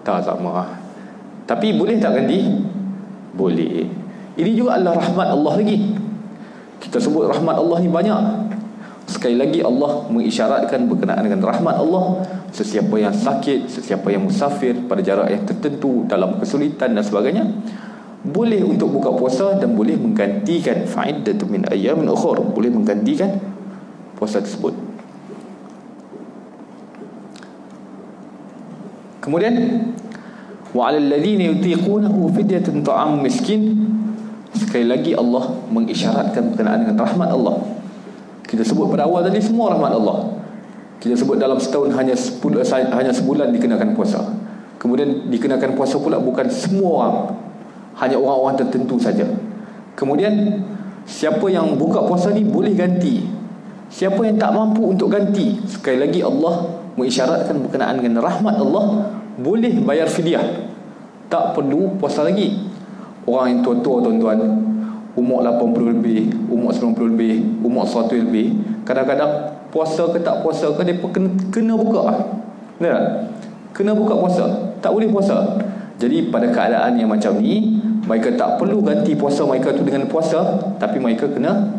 Tak sama. Tapi boleh tak ganti? Boleh. Ini juga adalah rahmat Allah lagi. Kita sebut rahmat Allah ni banyak. Sekali lagi Allah mengisyaratkan berkenaan dengan rahmat Allah. Sesiapa yang sakit, sesiapa yang musafir pada jarak yang tertentu, dalam kesulitan dan sebagainya, boleh untuk buka puasa dan boleh menggantikan fa'iddatun min ayyamin ukhra, boleh menggantikan puasa tersebut. Kemudian wa 'alal ladzina yutiqunahu fidyatun ta'am miskin. Sekali lagi Allah mengisyaratkan berkenaan dengan rahmat Allah. Kita sebut pada awal tadi semua rahmat Allah. Kita sebut dalam setahun hanya sebulan dikenakan puasa. Kemudian dikenakan puasa pula bukan semua orang, hanya orang-orang tertentu saja. Kemudian siapa yang buka puasa ni boleh ganti. Siapa yang tak mampu untuk ganti, sekali lagi Allah mengisyaratkan berkenaan dengan rahmat Allah, boleh bayar fidyah. Tak perlu puasa lagi. Orang yang tua-tua tuan-tuan, umur 80 lebih, umur 90 lebih, umur 100 lebih, kadang-kadang puasa ke tak puasa ke, dia kena buka. Kena buka puasa, tak boleh puasa. Jadi pada keadaan yang macam ni, mereka tak perlu ganti puasa mereka tu dengan puasa, tapi mereka kena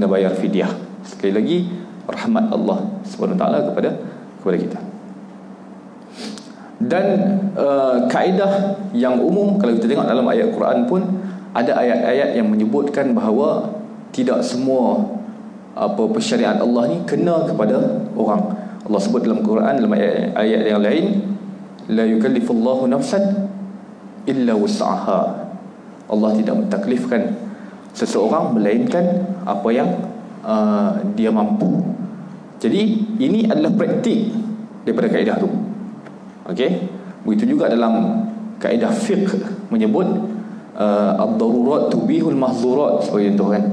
bayar fidyah. Sekali lagi rahmat Allah Subhanahu Wa Taala kepada kita. Dan kaedah yang umum, kalau kita tengok dalam ayat Quran pun ada ayat-ayat yang menyebutkan bahawa tidak semua persyariat Allah ni kena kepada orang. Allah sebut dalam Quran dalam ayat yang lain, la yukallifullahu nafsan illa wus'aha. Allah tidak mentaklifkan seseorang melainkan apa yang dia mampu. Jadi ini adalah praktik daripada kaedah tu. Okey, begitu juga dalam kaedah fiqh menyebut ad-darurat tubihul mahzurat, seperti itu kan.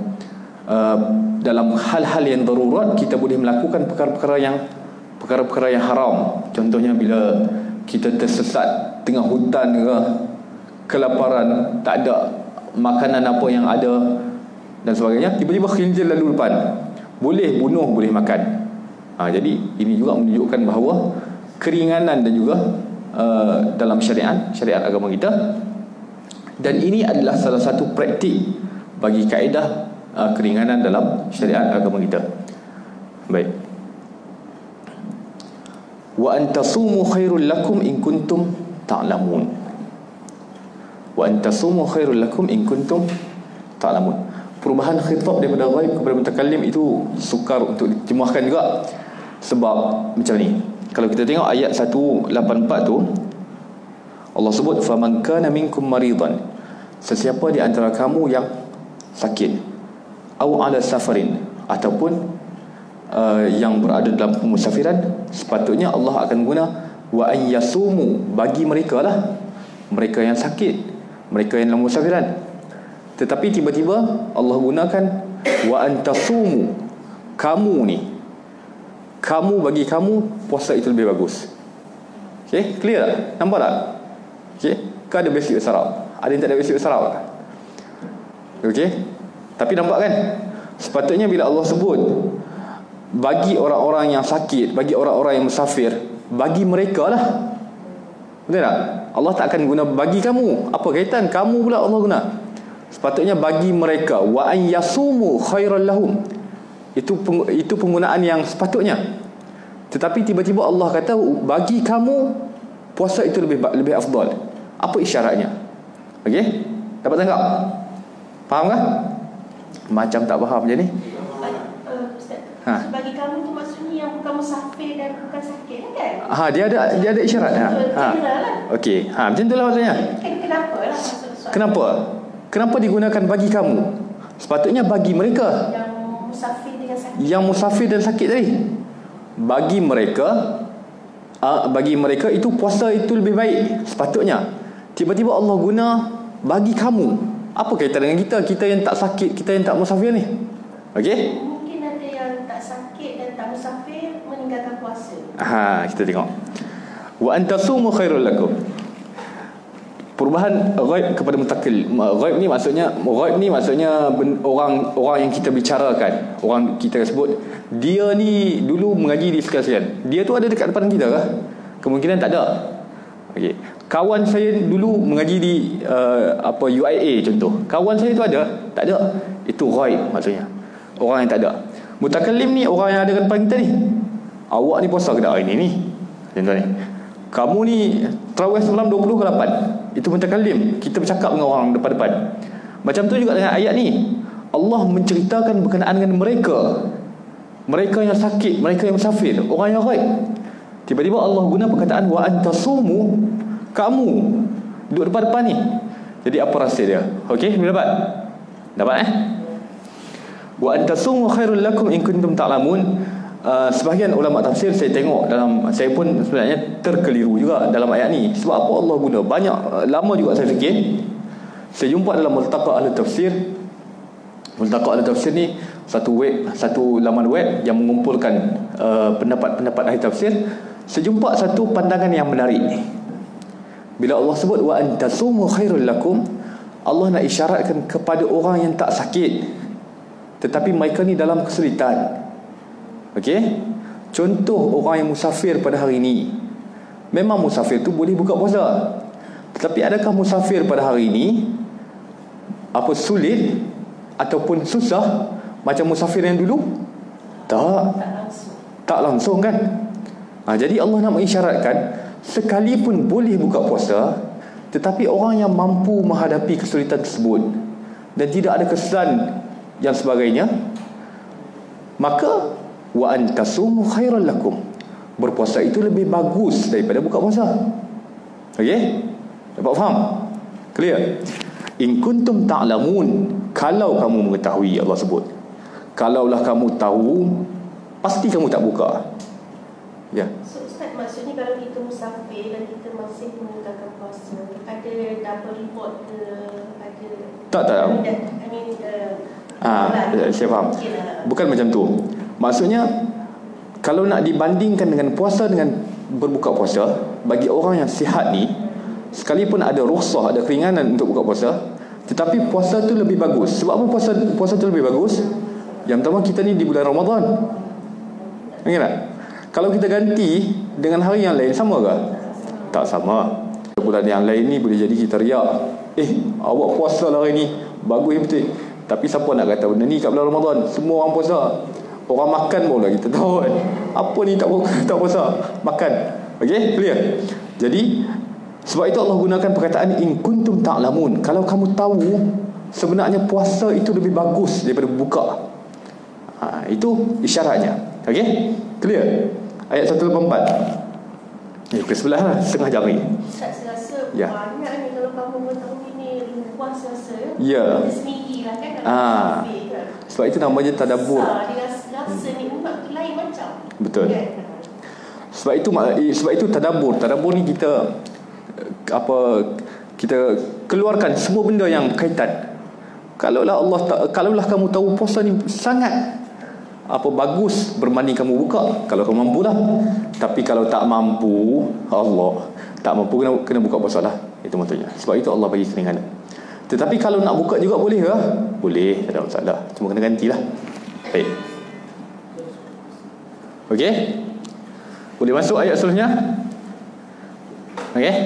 Dalam hal-hal yang darurat kita boleh melakukan perkara-perkara yang haram. Contohnya bila kita tersesat tengah hutan ke, kelaparan, tak ada makanan apa yang ada dan sebagainya, tiba-tiba khinzir lalu depan, boleh bunuh, boleh makan. Jadi ini juga menunjukkan bahawa keringanan dan juga dalam syariat agama kita, dan ini adalah salah satu praktik bagi kaedah keringanan dalam syariat agama kita. Baik. Wa antasumu khairul lakum in kuntum ta'lamun. Wa antasumu khairul lakum in kuntum ta'lamun. Perubahan khitab daripada ghaib kepada mutakallim itu sukar untuk diterjemahkan juga. Sebab macam ni, kalau kita tengok ayat 184 tu, Allah sebut faman kana minkum maridan, sesiapa di antara kamu yang sakit, au ala safarin, ataupun yang berada dalam pemusafiran, sepatutnya Allah akan guna wa an yasumu, bagi mereka lah, mereka yang sakit, mereka yang dalam pemusafiran. Tetapi tiba-tiba Allah gunakan wa antasumu, kamu ni, kamu, bagi kamu puasa itu lebih bagus. Okey, clear tak? Nampak tak? Okey, kan ada basic bahasa Arab, ada yang tak ada basic bahasa Arab. Okey, tapi nampak kan, sepatutnya bila Allah sebut bagi orang-orang yang sakit, bagi orang-orang yang musafir, bagi mereka lah, betul tak? Allah tak akan guna bagi kamu. Apa kaitan kamu pula Allah guna? Sepatutnya bagi mereka. Wa an yasumu khairal lahum, itu penggunaan yang sepatutnya. Tetapi tiba-tiba Allah kata bagi kamu puasa itu lebih afdal. Apa isyaratnya? Okey, dapat tangkap? Faham tak? Macam tak faham je ni. Bagi kamu tu maksudnya yang bukan musafir dan bukan sakit kan? Dia ada isyarat. Okey, macam itulah maksudnya. Kenapa lah maksud soalan? Kenapa digunakan bagi kamu? Sepatutnya bagi mereka yang musafir dengan sakit. Yang musafir dan sakit tadi. Bagi mereka itu puasa itu lebih baik sepatutnya. Tiba-tiba Allah guna bagi kamu. Apa kaitan dengan kita yang tak sakit, kita yang tak musafir ni? Okey? Mungkin ada yang tak sakit dan tak musafir meninggalkan puasa. Kita tengok. Wa antasumu khairul lakum. Perubahan ghaib kepada mutakallim. Ghaib ni maksudnya orang yang kita bicarakan. Orang kita sebut dia ni dulu mengaji di sekalian. Dia tu ada dekat depan kita ke? Kemungkinan tak ada. Okey. Kawan saya dulu mengaji di UIA contoh. Kawan saya tu ada? Tak ada. Itu ghaib maksudnya. Orang yang tak ada. Mutakallim ni orang yang ada dekat depan kita ni. Awak ni puasa ke tak hari ni? Contoh ni. Kamu ni tarawih semalam 20 ke 8. Itu mutakallim. Kita bercakap dengan orang depan-depan. Macam tu juga dengan ayat ni. Allah menceritakan berkenaan dengan mereka. Mereka yang sakit, mereka yang musafir, orang yang ghaib. Tiba-tiba Allah guna perkataan wa antasumu, kamu duduk depan-depan ni. Jadi apa rasa dia? Okey, boleh dapat? Dapat Wa antasumu khairul lakum in kuntum ta'lamun. Sebahagian ulama tafsir saya tengok saya pun sebenarnya terkeliru juga dalam ayat ni. Sebab apa Allah guna? Lama juga saya fikir. Saya jumpa dalam Multaqa Ahli Tafsir. Multaqa Ahli Tafsir ni satu laman web yang mengumpulkan pendapat-pendapat ahli tafsir. Saya jumpa satu pandangan yang menarik. Bila Allah sebut wa antasumu khairul lakum, Allah nak isyaratkan kepada orang yang tak sakit tetapi mereka ni dalam kesulitan. Okey? Contoh orang yang musafir pada hari ini. Memang musafir tu boleh buka puasa. Tetapi adakah musafir pada hari ini sulit ataupun susah macam musafir yang dulu? Tak langsung kan? Jadi Allah nak mengisyaratkan sekalipun boleh buka puasa, tetapi orang yang mampu menghadapi kesulitan tersebut dan tidak ada kesan yang sebagainya, maka wa antasumu khairal lakum, berpuasa itu lebih bagus daripada buka puasa. Okey? Dapat faham? Clear? In kuntum ta'lamun, kalau kamu mengetahui, Allah sebut. Kalaulah kamu tahu, pasti kamu tak buka. Ya. So Ustaz, kalau kita musafir dan kita masih menegakkan puasa, ada double reward ke, ada? Tak. Saya faham. Bukan macam tu. Maksudnya kalau nak dibandingkan dengan puasa dengan berbuka puasa, bagi orang yang sihat ni, sekalipun ada rukhsah, ada keringanan untuk buka puasa, tetapi puasa tu lebih bagus. Sebab apa puasa tu lebih bagus? Yang pertama, kita ni di bulan Ramadan. Ingat tak? Kalau kita ganti dengan hari yang lain, sama ke? Tak sama. Bulan yang lain ni boleh jadi kita riak. Awak puasa lah hari ni, bagus betul. Tapi siapa nak kata benda ni kat bulan Ramadan? Semua orang puasa. Orang makan pun lah kita tahu kan. Apa ni tak puasa? Makan. Okey, clear? Jadi sebab itu Allah gunakan perkataan in kuntum ta'lamun. Kalau kamu tahu sebenarnya puasa itu lebih bagus daripada buka. Itu isyaratnya. Okey? Clear? Ayat 184. Ke sebelah lah, setengah jari. Saya rasa banyak ni kalau kamu mengetahui ni puasa rasa. Ya. Sendiri lah kan. Sebab itu namanya tadabbur. Dia rasa nikmat tu lain macam. Betul. Sebab itu tadabbur. Tadabbur ni kita keluarkan semua benda yang berkaitan. Kalaulah kamu tahu puasa ni sangat bagus berbanding kamu buka, kalau kamu mampu lah. Tapi kalau tak mampu, kena buka puasa lah. Itu maksudnya. Sebab itu Allah bagi keringanan. Tetapi kalau nak buka juga boleh ke? Boleh, tak ada masalah. Cuma kena gantilah. Baik. Okey? Boleh masuk ayat seterusnya? Okey?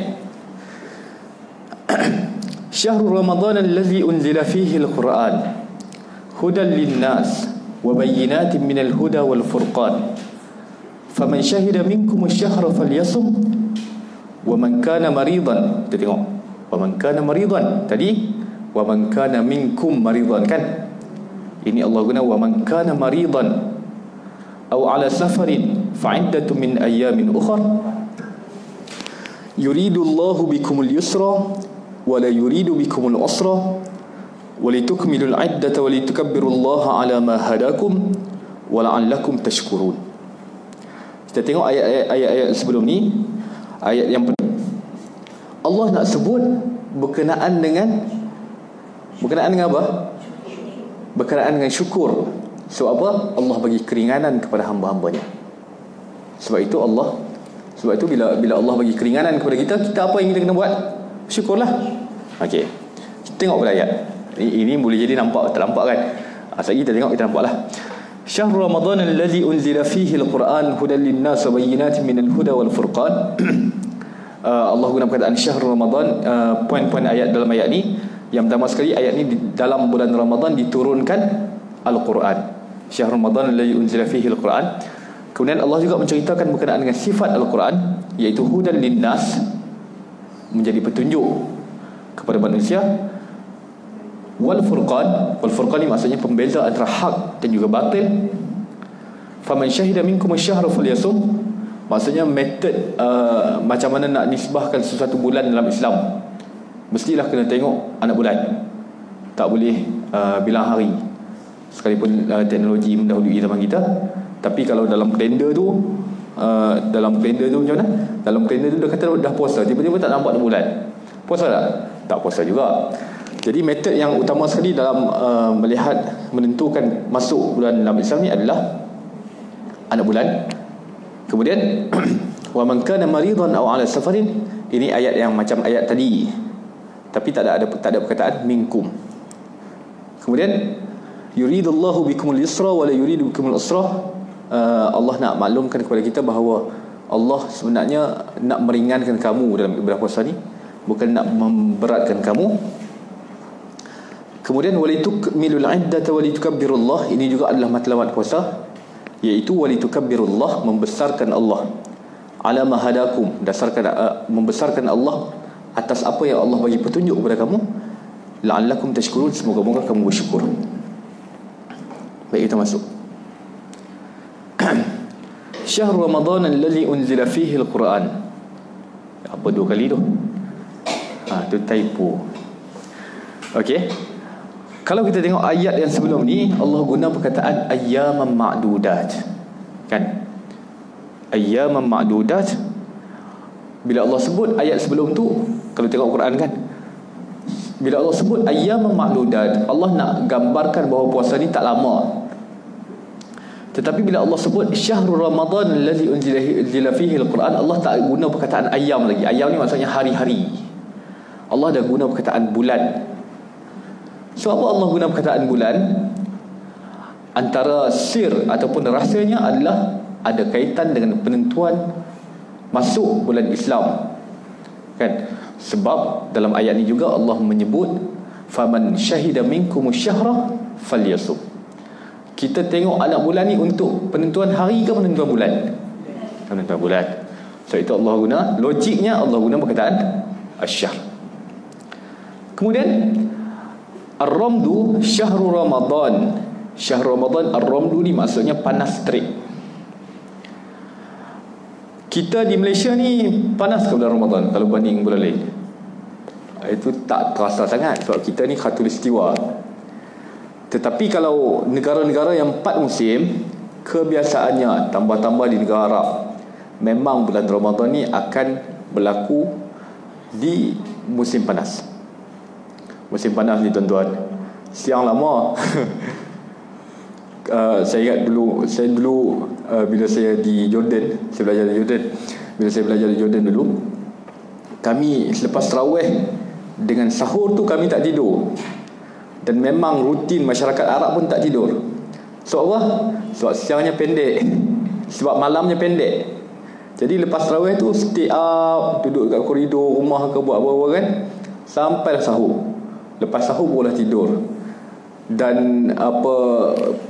Syahrul Ramadan allazi unzila fihi al-Quran hudan lin-nas wa bayyinatin minal huda wal furqan faman syahida minkum asy-syahra falyasum wa man kana maridan. Kita tengok wa man kana maridan, tadi wa man kana minkum maridan kan. Ini Allah guna wa man kana maridan aw ala safarin fa'iddatun min ayyamin ukhra yuridu Allahu bikumul yusra wa la yuridu bikumul usra walitukmilul iddata walitukabbirullaha ala ma hadakum wala'allakum tashkurun. Kita tengok ayat-ayat sebelum ni. Ayat yang Allah nak sebut berkenaan dengan apa? Berkenaan dengan syukur. Sebab apa? Allah bagi keringanan kepada hamba-hambanya. Sebab itu bila Allah bagi keringanan kepada kita apa yang kita kena buat? Syukurlah. Okey. Kita tengok pada ayat. Ini boleh jadi nampak, tak nampak kan? Asal kita tengok, kita nampak lah. Syahrul Ramadan allazi unzila fihi al-Quran hudan lin-nas wa bayyinatin minal huda wal furqan. Allah guna perkataan syahrul Ramadan. Poin-poin ayat dalam ayat ni, yang pertama sekali, ayat ni dalam bulan Ramadan diturunkan Al-Quran. Syahrul Ramadan allazi unzila fihi al-Quran. Kemudian Allah juga menceritakan berkenaan dengan sifat Al-Quran, iaitu hudan lin-nas, menjadi petunjuk kepada manusia. Wal furqan ni maksudnya pembeza antara hak dan juga batil. Faman syahida minkum asy-syahra falyasum, maksudnya metod macam mana nak nisbahkan sesuatu bulan dalam Islam. Mestilah kena tengok anak bulan, tak boleh bilang hari. Sekalipun teknologi mendahului zaman kita, tapi kalau dalam kalender tu macam mana? Dalam kalender tu dia kata dah puasa, tiba-tiba tak nampak bulan. Puasa tak? Tak puasa juga. Jadi metod yang utama sekali dalam menentukan masuk bulan dalam Islam ni adalah anak bulan. Kemudian wa man kana maridan aw ala safarin, ini ayat yang macam ayat tadi, tapi tak ada perkataan minkum. Kemudian yuridullahu bikumul yusra wa la yuridu bikumul usra. Allah nak maklumkan kepada kita bahawa Allah sebenarnya nak meringankan kamu dalam ibadah puasa ni, bukan nak memberatkan kamu. Kemudian walitukmilul iddata walitukabbirullah, ini juga adalah matlamat puasa, iaitu walitukabbirullah, membesarkan Allah, ala ma hadakum, membesarkan Allah atas apa yang Allah bagi petunjuk kepada kamu, la'allakum tashkurun, semoga-moga kamu bersyukur. Baik, kita masuk. Syahrul Ramadan allazi unzila fihi al-Quran. Apa dua kali tu? Tu typo. Okey. Kalau kita tengok ayat yang sebelum ni, Allah guna perkataan ayyaman ma'dudat, kan? Ayyaman ma'dudat. Bila Allah sebut ayat sebelum tu, kalau tengok Quran kan, bila Allah sebut ayyam ma'dudat, Allah nak gambarkan bahawa puasa ni tak lama. Tetapi bila Allah sebut syahrul Ramadan allazi unzila fihi al-Quran, Allah tak guna perkataan ayyam lagi. Ayyam ni maksudnya hari-hari. Allah dah guna perkataan bulan. So apa Allah guna perkataan bulan? Antara sir ataupun rahsianya adalah ada kaitan dengan penentuan masuk bulan Islam. Kan? Sebab dalam ayat ni juga Allah menyebut faman syahida minkum syahra falyasum. Kita tengok anak bulan ni untuk penentuan hari ke penentuan bulan? Penentuan bulan. So itu Allah guna, logiknya Allah guna perkataan asy-syahr. Kemudian ar-ramdu syahrul Ramadan. Syahrul Ramadan, ar-ramdu ni maksudnya panas terik. Kita di Malaysia ni panas ke bulan Ramadan kalau banding bulan lain? Itu tak terasa sangat sebab kita ni khatulistiwa. Tetapi kalau negara-negara yang 4 musim, kebiasaannya tambah-tambah di negara Arab, memang bulan Ramadan ni akan berlaku di musim panas. Musim panas ni tuan-tuan, siang lama. Saya ingat dulu bila saya di Jordan, saya belajar di Jordan. Bila saya belajar di Jordan dulu, kami selepas tarawih dengan sahur tu kami tak tidur. Dan memang rutin masyarakat Arab pun tak tidur. Sebab apa? Sebab siangnya pendek, sebab malamnya pendek. Jadi lepas tarawih tu stay up, duduk kat koridor rumah ke buat apa-apa kan, sampai sahur. Lepas sahur boleh tidur. Dan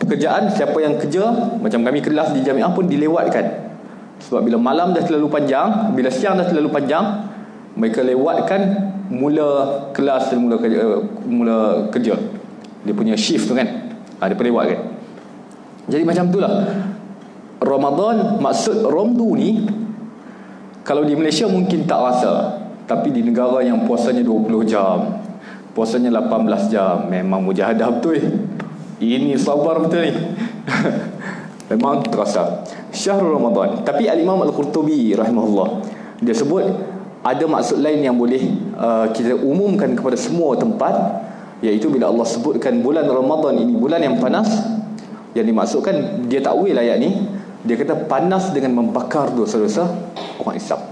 pekerjaan, siapa yang kerja, macam kami kelas di jamiah pun dilewatkan. Sebab bila malam dah terlalu panjang, bila siang dah terlalu panjang, mereka lewatkan mula kelas dan mula kerja. Dia punya shift tu kan, dia lewatkan. Jadi macam itulah Ramadan. Maksud ramdu ni, kalau di Malaysia mungkin tak rasa, tapi di negara yang puasanya 20 jam, puasanya 18 jam, memang mujahadah betul. Ini sabar betul ni. Memang terasa syahrul Ramadan. Tapi Al-Imam Al-Qurtubi rahimahullah, dia sebut ada maksud lain yang boleh kita umumkan kepada semua tempat, iaitu bila Allah sebutkan bulan Ramadan ini bulan yang panas, yang dimaksudkan, dia takwil ayat ni, dia kata panas dengan membakar dosa-dosa orang Islam.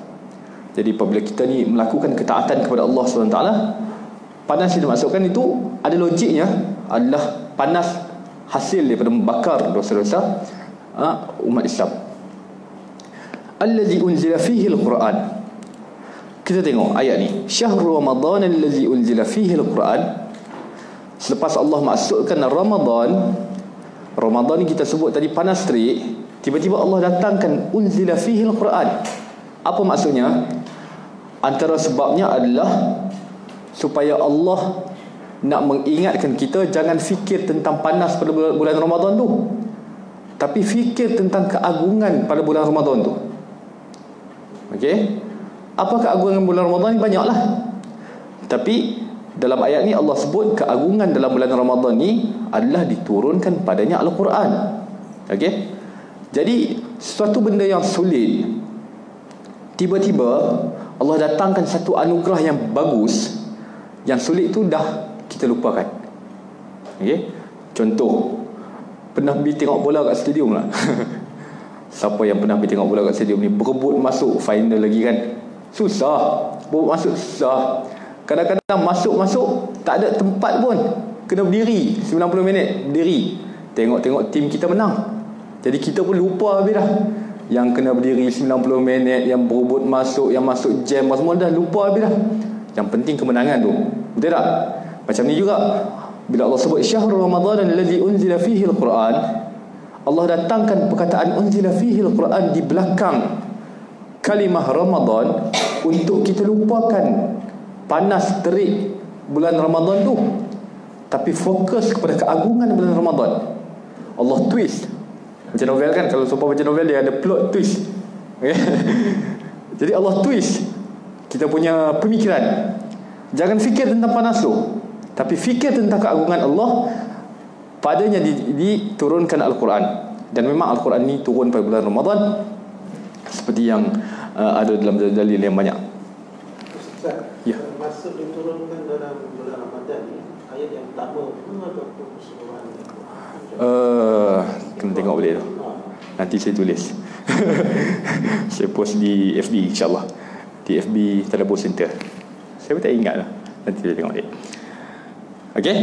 Jadi apabila kita ni melakukan ketaatan kepada Allah SWT, panas yang dimaksudkan itu ada logiknya, adalah panas hasil daripada membakar dosa-dosa umat Islam. Allazi unzila fihi al-Quran. Kita tengok ayat ni, syahrul Ramadan allazi unzila fihi al-Quran. Selepas Allah masukkan Ramadan, Ramadan ni kita sebut tadi panas terik, tiba-tiba Allah datangkan unzila fihi al-Quran. Apa maksudnya? Antara sebabnya adalah supaya Allah nak mengingatkan kita jangan fikir tentang panas pada bulan Ramadan tu, tapi fikir tentang keagungan pada bulan Ramadan tu. Okey? Apa keagungan bulan Ramadan ni? Banyaklah. Tapi dalam ayat ni Allah sebut keagungan dalam bulan Ramadan ni adalah diturunkan padanya Al-Quran. Okey? Jadi sesuatu benda yang sulit, tiba-tiba Allah datangkan satu anugerah yang bagus, yang sulit tu dah kita lupakan. Okey? Contoh, pernah pergi tengok bola kat stadium lah. Siapa yang pernah pergi tengok bola kat stadium ni, berebut masuk final lagi kan? Susah. Berebut masuk susah. Kadang-kadang masuk tak ada tempat pun, kena berdiri 90 minit berdiri, tengok-tengok tim kita menang. Jadi kita pun lupa habis dah. Yang kena berdiri 90 minit, yang berebut masuk, yang masuk jam, semua dah lupa habis dah. Yang penting kemenangan tu. Betul tak? Macam ni juga bila Allah sebut syahrul Ramadan allazi unzila fihi al-Quran, Allah datangkan perkataan unzila fihi al-Quran di belakang kalimah Ramadan untuk kita lupakan panas terik bulan Ramadan tu, tapi fokus kepada keagungan bulan Ramadan. Allah twist. Macam novel kan, kalau supaya macam novel dia ada plot twist. Okay? Jadi Allah twist kita punya pemikiran. Jangan fikir tentang panas tu, tapi fikir tentang keagungan Allah. Padanya diturunkan Al-Quran. Dan memang Al-Quran ni turun pada bulan Ramadan, seperti yang ada dalam dalil yang banyak. Ustaz, Ya. Masuk diturunkan dalam bulan Ramadan ni, ayat yang pertama tu ataupun keseluruhan Kena tengok boleh tu. Nanti saya tulis. Saya post di FB, insyaAllah. Di FB Tadabbur Center. Saya pun tak ingat lah. Nanti saya tengok dia. Okey.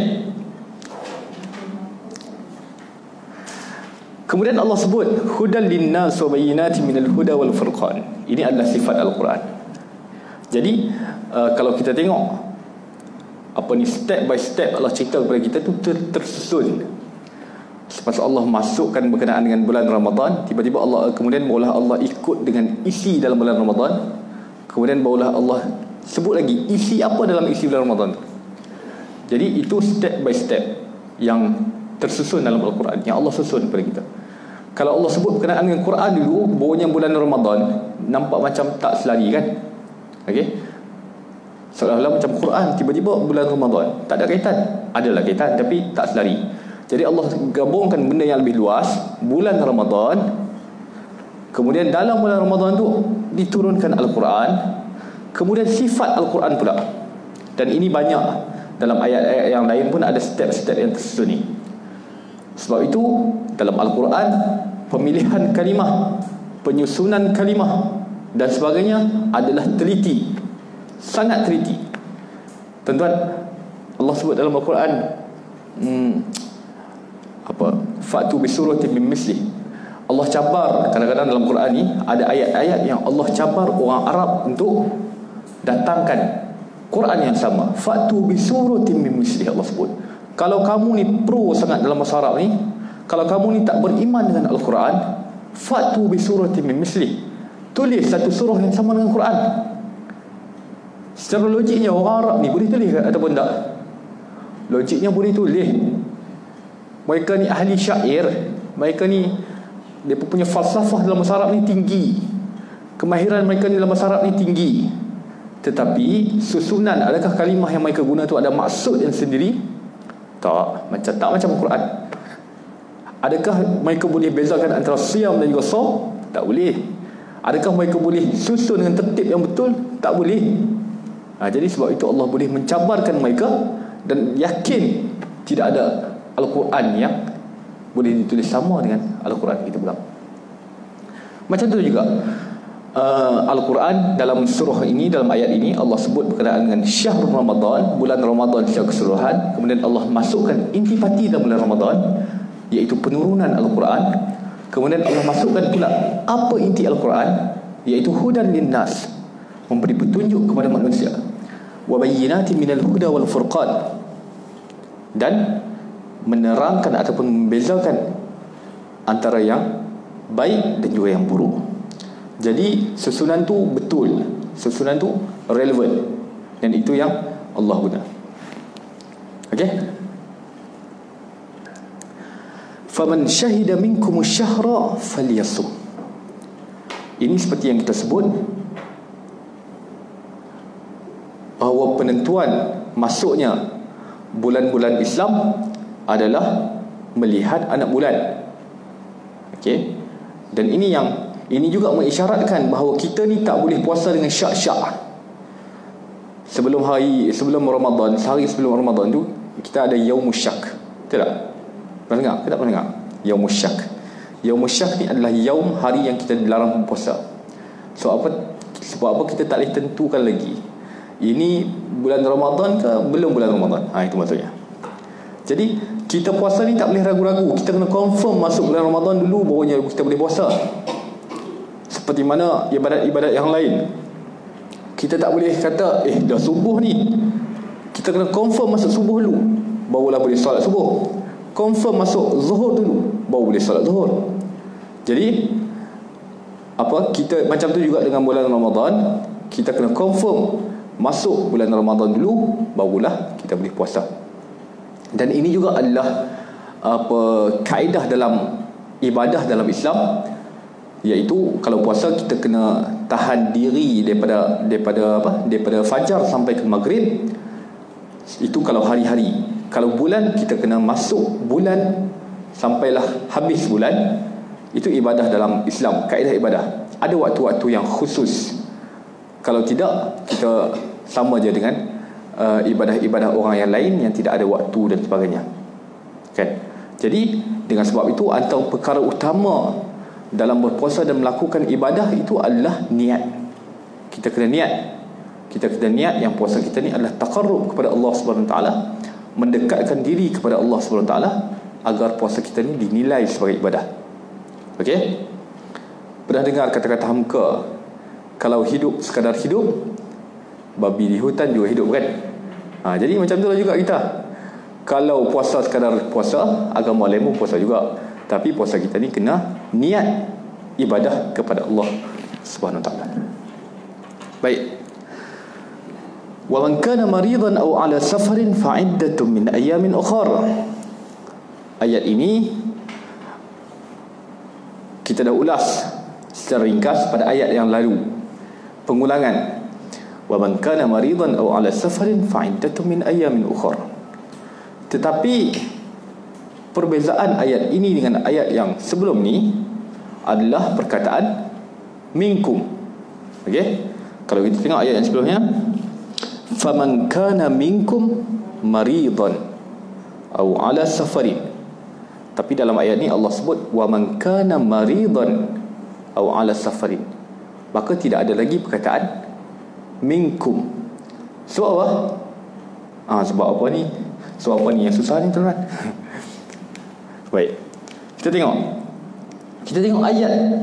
Kemudian Allah sebut hudal linnas wa bayyinatin minal huda wal furqan. Ini adalah sifat Al-Quran. Jadi kalau kita tengok apa ni, step by step Allah cerita kepada kita tu tersusun. Selepas Allah masukkan berkenaan dengan bulan Ramadan, tiba-tiba Allah kemudian barulah Allah ikut dengan isi dalam bulan Ramadan. Kemudian barulah Allah sebut lagi isi apa dalam isi bulan Ramadan tu. Jadi itu step by step yang tersusun dalam Al-Quran, yang Allah susun kepada kita. Kalau Allah sebut berkenaan dengan Quran dulu, barunya bulan Ramadan, nampak macam tak selari kan? Okey, seolah-olah macam Quran, tiba-tiba bulan Ramadan, tak ada kaitan. Adalah kaitan tapi tak selari. Jadi Allah gabungkan benda yang lebih luas, bulan Ramadan. Kemudian dalam bulan Ramadan tu diturunkan Al-Quran. Kemudian sifat Al-Quran pula. Dan ini banyak dalam ayat-ayat yang lain pun ada step-step yang tersusun ni. Sebab itu dalam Al-Quran, pemilihan kalimah, penyusunan kalimah dan sebagainya adalah teliti, sangat teliti. Tuan-tuan, Allah sebut dalam Al-Quran fa'tu bi suratin min misli. Allah cabar kadang-kadang dalam Quran ni ada ayat-ayat yang Allah cabar orang Arab untuk datangkan Quran yang sama. Fa'tu bi suratin min misli, Allah sebut. Kalau kamu ni pro sangat dalam bahasa Arab ni, kalau kamu ni tak beriman dengan Al-Quran, fa'tu bi suratin min misli, tulis satu surah yang sama dengan Quran. Secara logiknya orang Arab ni boleh tulis ataupun tak? Logiknya boleh tulis. Mereka ni ahli syair, mereka ni dia punya falsafah dalam bahasa Arab ni tinggi, kemahiran mereka ni dalam bahasa Arab ni tinggi. Tetapi susunan, adakah kalimah yang mereka guna tu ada maksud yang sendiri? Tak macam Quran. Adakah mereka boleh bezakan antara siyam dan juga shaum? Tak boleh. Adakah mereka boleh susun dengan tertib yang betul? Tak boleh. Jadi sebab itu Allah boleh mencabarkan mereka dan yakin tidak ada Al-Quran yang boleh ditulis sama dengan Al-Quran kita pula. Macam tu juga Al-Quran dalam surah ini, dalam ayat ini Allah sebut berkenaan dengan syahrul Ramadan, bulan Ramadan secara keseluruhan. Kemudian Allah masukkan intipati dalam bulan Ramadan, iaitu penurunan Al-Quran. Kemudian Allah masukkan pula apa inti Al-Quran, iaitu hudan linnas, memberi petunjuk kepada manusia, wa bayyinatin minal huda wal furqan, dan menerangkan ataupun membezakan antara yang baik dan juga yang buruk. Jadi susunan tu betul, susunan tu relevan, dan itu yang Allah guna. Okey. Faman syahida minkum asyhara falyasum. Ini seperti yang kita sebut, bahawa penentuan masuknya bulan-bulan Islam adalah melihat anak bulan. Okey. Dan ini juga mengisyaratkan bahawa kita ni tak boleh puasa dengan syak-syak. Sebelum Ramadan, sehari sebelum Ramadan tu kita ada Yaumus Syak. Betul tak? Pernah dengar? Kita tak pernah dengar Yaumus Syak. Yaumus Syak ni adalah yaum, hari yang kita dilarang puasa. Sebab apa kita tak boleh tentukan lagi ini bulan Ramadan ke belum bulan Ramadan. Itu maksudnya. Jadi kita puasa ni tak boleh ragu-ragu. Kita kena confirm masuk bulan Ramadan dulu barunya kita boleh puasa. Seperti mana ibadat-ibadat yang lain, kita tak boleh kata dah subuh ni, kita kena confirm masuk subuh dulu barulah boleh solat subuh. Confirm masuk zuhur dulu baru boleh solat zuhur. Jadi kita macam tu juga dengan bulan Ramadan, kita kena confirm masuk bulan Ramadan dulu barulah kita boleh puasa. Dan ini juga adalah kaedah dalam ibadah dalam Islam, iaitu kalau puasa kita kena tahan diri daripada fajar sampai ke maghrib. Itu kalau hari-hari. Kalau bulan, kita kena masuk bulan sampailah habis bulan, Itu ibadah dalam Islam, kaedah ibadah. Ada waktu-waktu yang khusus. Kalau tidak, kita sama je dengan ibadah-ibadah orang yang lain yang tidak ada waktu dan sebagainya. Kan? Jadi dengan sebab itu, antara perkara utama dalam berpuasa dan melakukan ibadah itu adalah niat. Kita kena niat. Kita kena niat yang puasa kita ni adalah taqarrub kepada Allah SWT, mendekatkan diri kepada Allah SWT, agar puasa kita ni dinilai sebagai ibadah. Okey? Pernah dengar kata-kata hamka, kalau hidup sekadar hidup, babi di hutan juga hidup, kan? Jadi macam tu lah juga kita. Kalau puasa sekadar puasa, agama lain pun puasa juga. Tapi puasa kita ni kena niat ibadah kepada Allah Subhanahu Wa Taala. Baik. Wa man kana maridan aw ala safarin fa iddatun min ayamin ukhra. Ayat ini kita dah ulas secara ringkas pada ayat yang lalu. Pengulangan. Wa man kana maridan aw ala safarin fa iddatun min ayamin ukhra. Tetapi perbezaan ayat ini dengan ayat yang sebelum ni adalah perkataan minkum. Okey? Kalau kita tengok ayat yang sebelumnya, faman kana minkum maridan aw ala safarin. Tapi dalam ayat ni Allah sebut wa man kana maridan aw ala safarin. Maka tidak ada lagi perkataan minkum. Sebab apa? Sebab apa ni? Sebab apa ni yang susah ni, tuan-tuan? Baik. Kita tengok ayat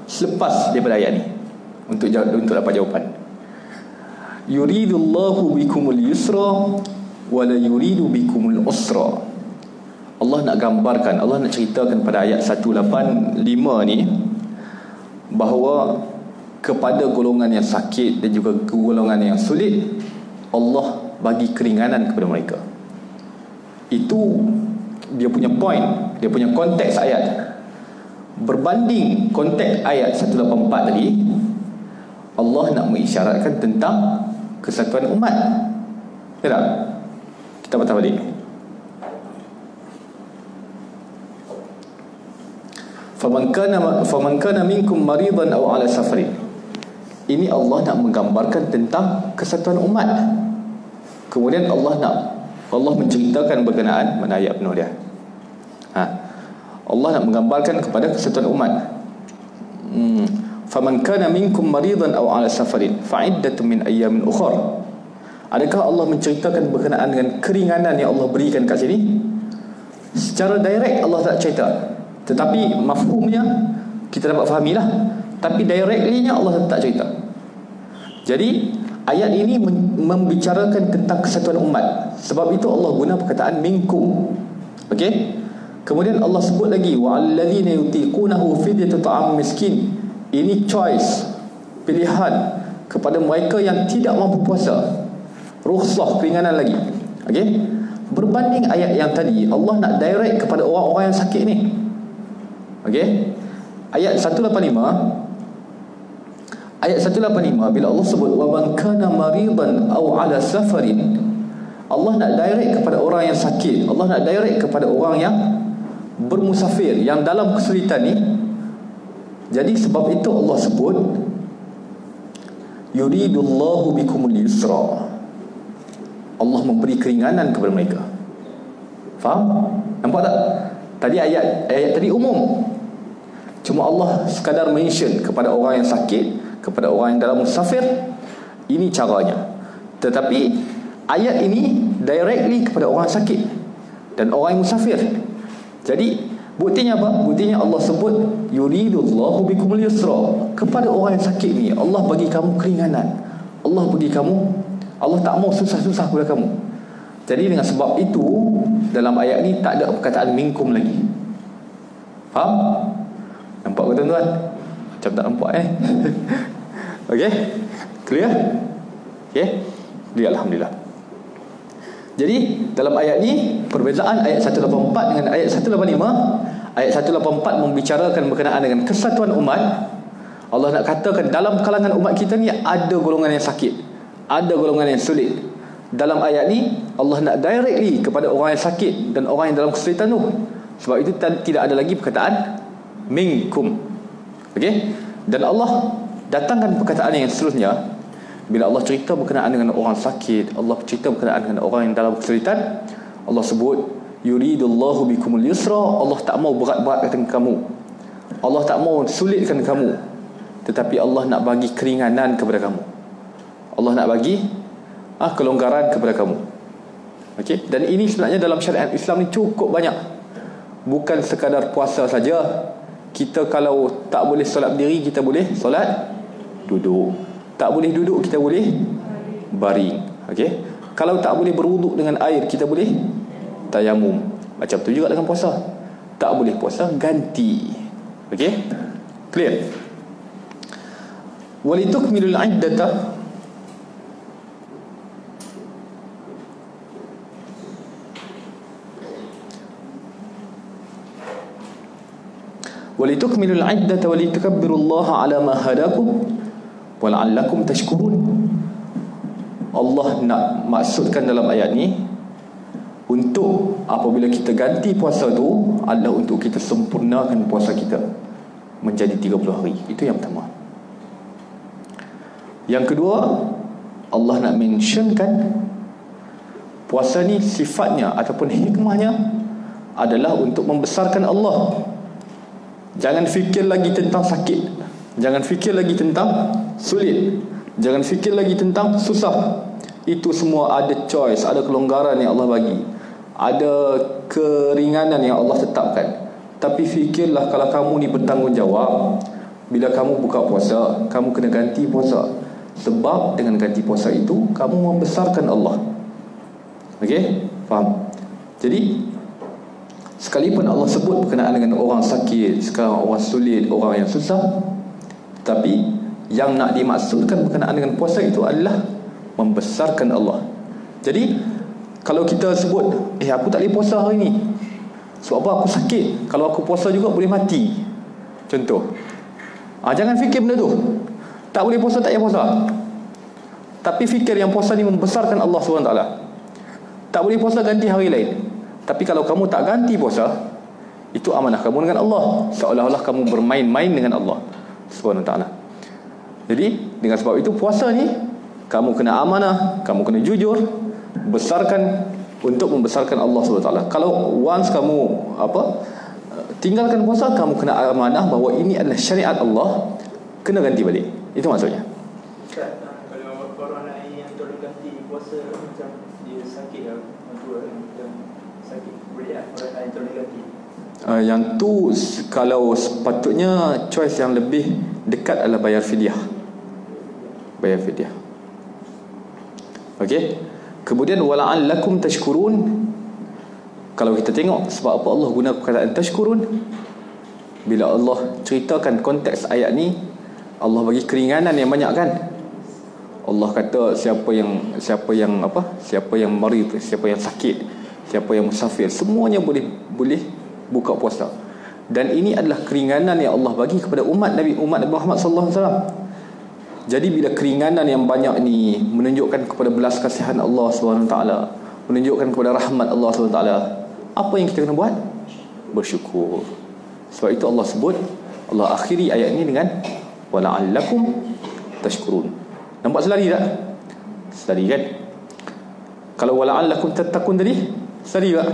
selepas daripada ayat ni untuk dapat jawapan. Yuridullahu bikumul yusra wa la yuridu bikumul usra. Allah nak gambarkan, Allah nak ceritakan pada ayat 185 ni bahawa kepada golongan yang sakit dan juga golongan yang sulit, Allah bagi keringanan kepada mereka. Itu dia punya point, dia punya konteks ayat. Berbanding konteks ayat 184 tadi, Allah nak mengisyaratkan tentang kesatuan umat. Ya tak? Kita baca balik. Faman kana minkum maridan aw ala safarin. Ini Allah nak menggambarkan tentang kesatuan umat. Kemudian Allah menceritakan berkenaan mana ayat penuh dia. Allah nak menggambarkan kepada kesatuan umat. Faman kana minkum maridan aw ala safarin fa iddatun min ayamin ukhra. Adakah Allah menceritakan berkenaan dengan keringanan yang Allah berikan kat sini? Secara direct Allah tak cerita, tetapi mafhumnya kita dapat fahamilah. Tapi directly-nya Allah tak cerita. Jadi ayat ini membicarakan tentang kesatuan umat. Sebab itu Allah guna perkataan minkum. Okey? Kemudian Allah sebut lagi wa'alladzina yutiqunahu fidyatun ta'am miskin. Ini choice, pilihan kepada mereka yang tidak mampu puasa. Rukhsah, keringanan lagi. Okey? Berbanding ayat yang tadi, Allah nak direct kepada orang-orang yang sakit ni. Okey? Ayat 185, bila Allah sebut wa man kana maridan aw ala safarin, Allah nak direct kepada orang yang sakit. Allah nak direct kepada orang yang bermusafir, yang dalam kesulitan ni. Jadi sebab itu Allah sebut yuridullahu bikumul yusra. Allah memberi keringanan kepada mereka. Faham? Nampak tak? Tadi ayat tadi umum. Cuma Allah sekadar mention kepada orang yang sakit, kepada orang yang dalam musafir. Ini caranya. Tetapi ayat ini directly kepada orang sakit dan orang yang musafir. Jadi buktinya apa? Buktinya Allah sebut yuridullahu bikumul yusra. Kepada orang yang sakit ni Allah bagi kamu keringanan. Allah tak mau susah-susah kepada kamu. Jadi dengan sebab itu dalam ayat ni tak ada perkataan minkum lagi. Faham? Nampak ke tuan-tuan? Macam tak nampak Okey? Clear? Okey? Clear, alhamdulillah. Jadi dalam ayat ni perbezaan ayat 184 dengan ayat 185. Ayat 184 membicarakan berkenaan dengan kesatuan umat. Allah nak katakan dalam kalangan umat kita ni ada golongan yang sakit, ada golongan yang sulit. Dalam ayat ni Allah nak directly kepada orang yang sakit dan orang yang dalam kesulitan tu. Sebab itu tidak ada lagi perkataan minkum. Okey? Dan Allah datangkan perkataan yang seterusnya bila Allah cerita berkenaan dengan orang sakit, Allah cerita berkenaan dengan orang yang dalam kesulitan, Allah sebut yuridullahu bikumul yusra. Allah tak mau berat-beratkan kamu, Allah tak mau sulitkan kamu, tetapi Allah nak bagi keringanan kepada kamu. Allah nak bagi kelonggaran kepada kamu. Okey? Dan ini sebenarnya dalam syariat Islam ni cukup banyak. Bukan sekadar puasa saja. Kita kalau tak boleh solat berdiri, kita boleh solat duduk. Tak boleh duduk, kita boleh baring. Okey? Kalau tak boleh berwuduk dengan air, kita boleh tayamum. Macam tu juga dengan puasa. Tak boleh puasa, ganti. Okey? Clear? Walitukmilul iddata, walitukmilul iddata walitukabbirullaha ala ma hadakum wala'allakum tashkurun. Allah nak maksudkan dalam ayat ni, untuk apabila kita ganti puasa tu adalah untuk kita sempurnakan puasa kita menjadi 30 hari. Itu yang pertama. Yang kedua, Allah nak mentionkan puasa ni sifatnya ataupun hikmahnya adalah untuk membesarkan Allah. Jangan fikir lagi tentang sakit, jangan fikir lagi tentang sulit, jangan fikir lagi tentang susah. Itu semua ada choice, ada kelonggaran yang Allah bagi, ada keringanan yang Allah tetapkan. Tapi fikirlah kalau kamu ni bertanggungjawab, bila kamu buka puasa, kamu kena ganti puasa. Sebab dengan ganti puasa itu kamu membesarkan Allah. Okey? Faham? Jadi sekalipun Allah sebut berkenaan dengan orang sakit, sekarang orang sulit, orang yang susah, tapi yang nak dimaksudkan berkenaan dengan puasa itu adalah membesarkan Allah. Jadi kalau kita sebut, aku tak boleh puasa hari ni, sebab apa? Aku sakit. Kalau aku puasa juga boleh mati, contoh. Jangan fikir benda tu. Tak boleh puasa, tak payah puasa. Tapi fikir yang puasa ni membesarkan Allah SWT. Tak boleh puasa, ganti hari lain. Tapi kalau kamu tak ganti puasa, itu amanah kamu dengan Allah, seolah-olah kamu bermain-main dengan Allah Subhanahu Wa Taala. Jadi dengan sebab itu puasa ni kamu kena amanah, kamu kena jujur, besarkan untuk membesarkan Allah Subhanahu Wa Taala. Kalau once kamu tinggalkan puasa, kamu kena amanah bahawa ini adalah syariat Allah, kena ganti balik. Itu maksudnya. Ustaz, kalau orang lain yang tolong ganti puasa macam dia sakit lah, sakit, boleh tak orang lain tolong ganti? Yang tu kalau sepatutnya choice yang lebih dekat adalah bayar fidyah. Bayar fidyah. Okey. Kemudian wala'allakum tashkurun. Kalau kita tengok sebab apa Allah guna perkataan tashkurun, bila Allah ceritakan konteks ayat ni, Allah bagi keringanan yang banyak kan. Allah kata siapa yang marid, siapa yang sakit, siapa yang musafir, semuanya boleh buka puasa. Dan ini adalah keringanan yang Allah bagi kepada umat Nabi Muhammad sallallahu alaihi wasallam. Jadi bila keringanan yang banyak ni menunjukkan kepada belas kasihan Allah Subhanahu Wa Taala, menunjukkan kepada rahmat Allah Subhanahu Wa Taala, apa yang kita kena buat? Bersyukur. Sebab itu Allah sebut, Allah akhiri ayat ini dengan wala'allakum tashkurun. Nampak selari tak? Selari kan? Kalau wala'allakum tattaqun tadi, selari tak?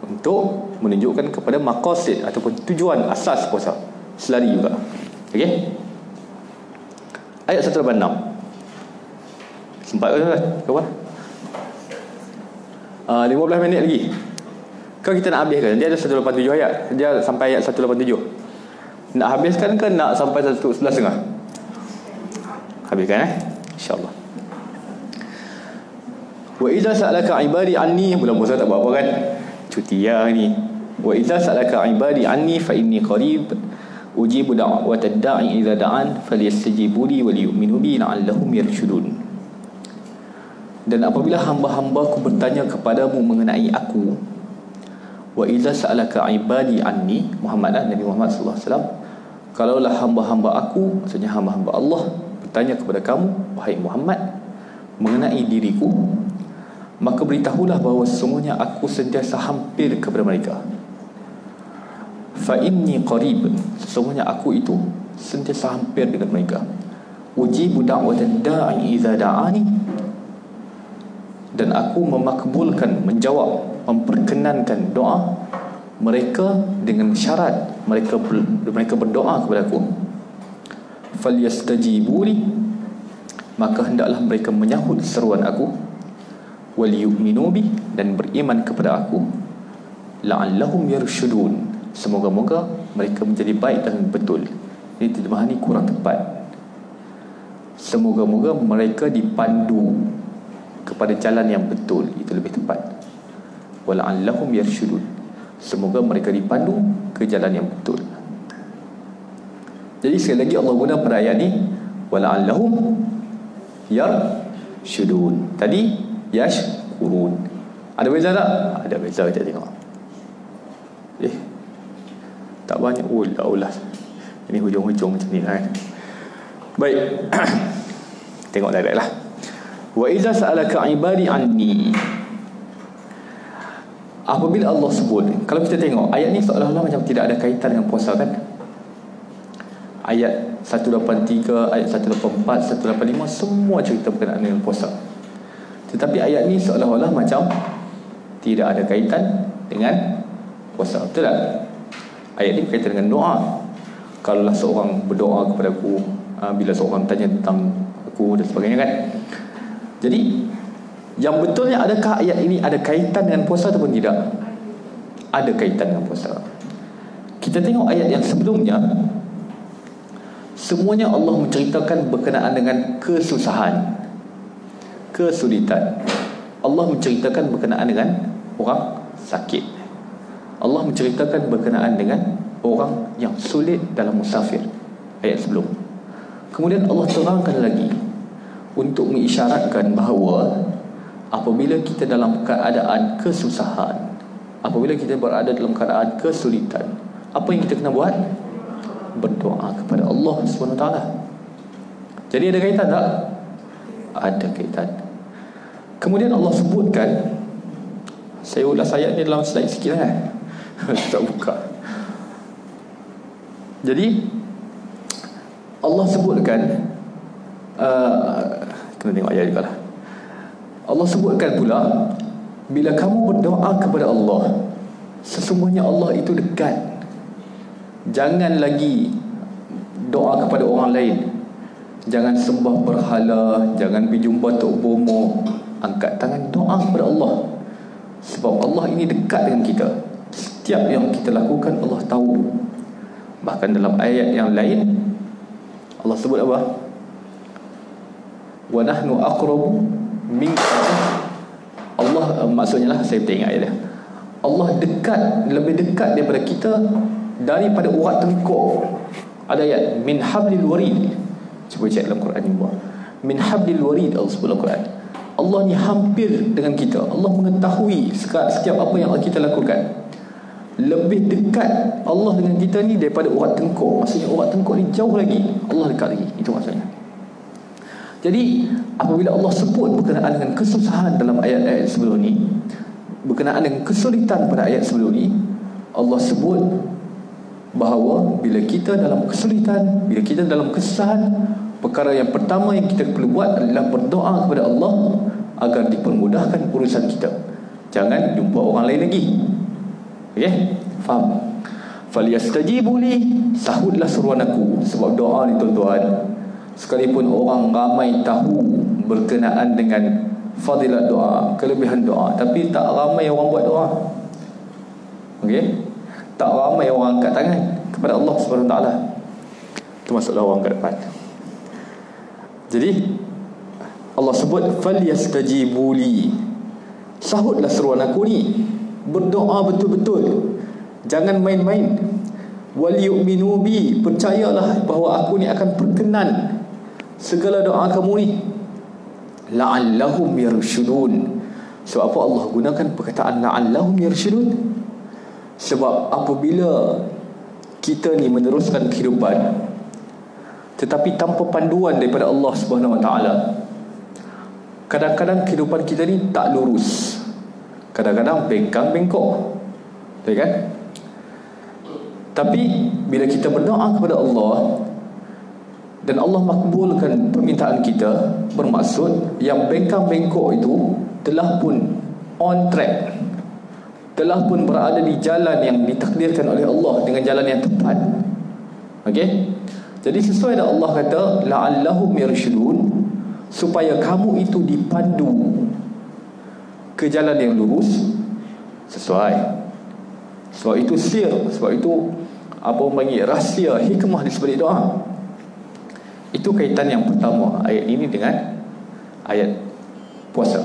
Untuk menunjukkan kepada maqasid ataupun tujuan asas puasa. Selari juga. Okey? Ayat 186. Sempat ke kawan? 15 minit lagi. Kan kita nak habiskan? Dia ada 187 ayat. Dia sampai ayat 187. Nak habiskan ke nak sampai 11.30? Habiskan InsyaAllah. Wa idza sa'alaka ibadi anni, bulan puasa tak buat apa kan? Cuti ya ni. Wa idza sa'alaka ibadi anni fa inni qarib ujibu da'watad da'i idza da'an falyastajibu li wa liyu'minu bi la'allahum yarshudun. Dan apabila hamba-hambaku bertanya kepadamu mengenai aku, wa idza sa'alaka ibadi anni, Nabi Muhammad sallallahu alaihi wasallam, kalaulah hamba-hamba aku, maksudnya hamba-hamba Allah, bertanya kepada kamu wahai Muhammad mengenai diriku, maka beritahulah bahawa sesungguhnya aku sentiasa hampir kepada mereka. fa inni qarib, sesungguhnya aku itu sentiasa hampir dengan mereka. Ujibu da'watad da'i idza da'ani, dan aku memakbulkan, menjawab, memperkenankan doa mereka dengan syarat mereka berdoa kepada aku. Falyastajibuli, maka hendaklah mereka menyahut seruan aku. Wal yu'minu bi, dan beriman kepada aku. La'allahum yarshudun, semoga-moga mereka menjadi baik dan betul. Ini terjemahan ini kurang tepat. Semoga-moga mereka dipandu kepada jalan yang betul, itu lebih tepat. Wala'allahum yarshudun, semoga mereka dipandu ke jalan yang betul. Jadi sekali lagi Allah guna pada ayat ni wala'allahum yarshudun. Tadi yashkurun. Ada beza tak? Ada beza, kita tengok. Tak banyak ulah. Ini hujung-hujung macam ni kan. Baik. Tengok direct lah. Wa idza sa'alaka ibadi anni, apabila Allah sebut, kalau kita tengok ayat ni seolah-olah macam tidak ada kaitan dengan puasa kan. Ayat 183, ayat 184, 185 semua cerita berkenaan dengan puasa. Tetapi ayat ni seolah-olah macam tidak ada kaitan dengan puasa. Betul tak? Ayat ni berkaitan dengan doa. Kalaulah seorang berdoa kepada aku, bila seorang tanya tentang aku dan sebagainya kan. Jadi yang betulnya, adakah ayat ini ada kaitan dengan puasa ataupun tidak? Ada kaitan dengan puasa. Kita tengok ayat yang sebelumnya, semuanya Allah menceritakan berkenaan dengan kesusahan, kesulitan. Allah menceritakan berkenaan dengan orang sakit. Allah menceritakan berkenaan dengan orang yang sulit dalam musafir, ayat sebelum. Kemudian Allah terangkan lagi untuk mengisyaratkan bahawa apabila kita dalam keadaan kesusahan, apabila kita berada dalam keadaan kesulitan, apa yang kita kena buat? Berdoa kepada Allah SWT. Jadi ada kaitan tak? Ada kaitan. Kemudian Allah sebutkan, saya ulas ayat ni dalam slide sikit lah. Tak buka. Jadi Allah sebutkan, kena tengok ayat juga lah. Allah sebutkan pula, bila kamu berdoa kepada Allah, sesungguhnya Allah itu dekat. Jangan lagi doa kepada orang lain. Jangan sembah berhala, jangan pergi jumpa Tok Bomo. Angkat tangan doa kepada Allah, sebab Allah ini dekat dengan kita. Setiap yang kita lakukan Allah tahu. Bahkan dalam ayat yang lain Allah sebut apa? Wa nahnu aqrabu minka. Allah, maksudnya lah, saya tak ingat ayat dia. Allah dekat, lebih dekat daripada kita daripada urat tengkuk. Ada ayat min hablil warid. Cuba cek dalam Quran ni, min hablil warid. Allah sebut dalam Quran, Allah ni hampir dengan kita. Allah mengetahui setiap apa yang kita lakukan. Lebih dekat Allah dengan kita ni daripada urat tengkuk. Maksudnya urat tengkuk ni jauh lagi, Allah dekat lagi. Itu maksudnya. Jadi apabila Allah sebut berkenaan dengan kesusahan dalam ayat-ayat sebelum ni, berkenaan dengan kesulitan pada ayat sebelum ni, Allah sebut bahawa bila kita dalam kesulitan, bila kita dalam kesusahan, perkara yang pertama yang kita perlu buat adalah berdoa kepada Allah agar dipermudahkan urusan kita. Jangan jumpa orang lain lagi. Okey? Faham? Falyastajibu li, sahutlah seruan aku. Sebab doa ni tuan-tuan, sekalipun orang ramai tahu berkenaan dengan fadilat doa, kelebihan doa, tapi tak ramai orang buat doa. Okey? Tak ramai orang angkat tangan kepada Allah SWT. Itu maksudlah orang kat depan. Jadi Allah sebut falyastajibu li, sahutlah seruan aku ni. Berdoa betul-betul, jangan main-main. Wal yu'minu bi, percayalah bahawa aku ni akan perkenan segala doa kamu ni. La'allahum yarshudun. Sebab apa Allah gunakan perkataan la'allahum yarshudun? Sebab apabila kita ni meneruskan kehidupan tetapi tanpa panduan daripada Allah Subhanahu Wa Taala, kadang-kadang kehidupan kita ni tak lurus, kadang-kadang bengkang-bengkok, betul kan? Tapi bila kita berdoa kepada Allah dan Allah makbulkan permintaan kita, bermaksud yang bengkang-bengkok itu telah pun on track, telah pun berada di jalan yang ditakdirkan oleh Allah, dengan jalan yang tepat. Okey? Jadi sesuai dengan Allah kata la'allahum yarshudun, supaya kamu itu dipandu ke jalan yang lurus. Sesuai. Sebab itu sir, sebab itu apa orang panggil rahsia, hikmah di sebalik doa. Itu kaitan yang pertama ayat ini dengan ayat puasa.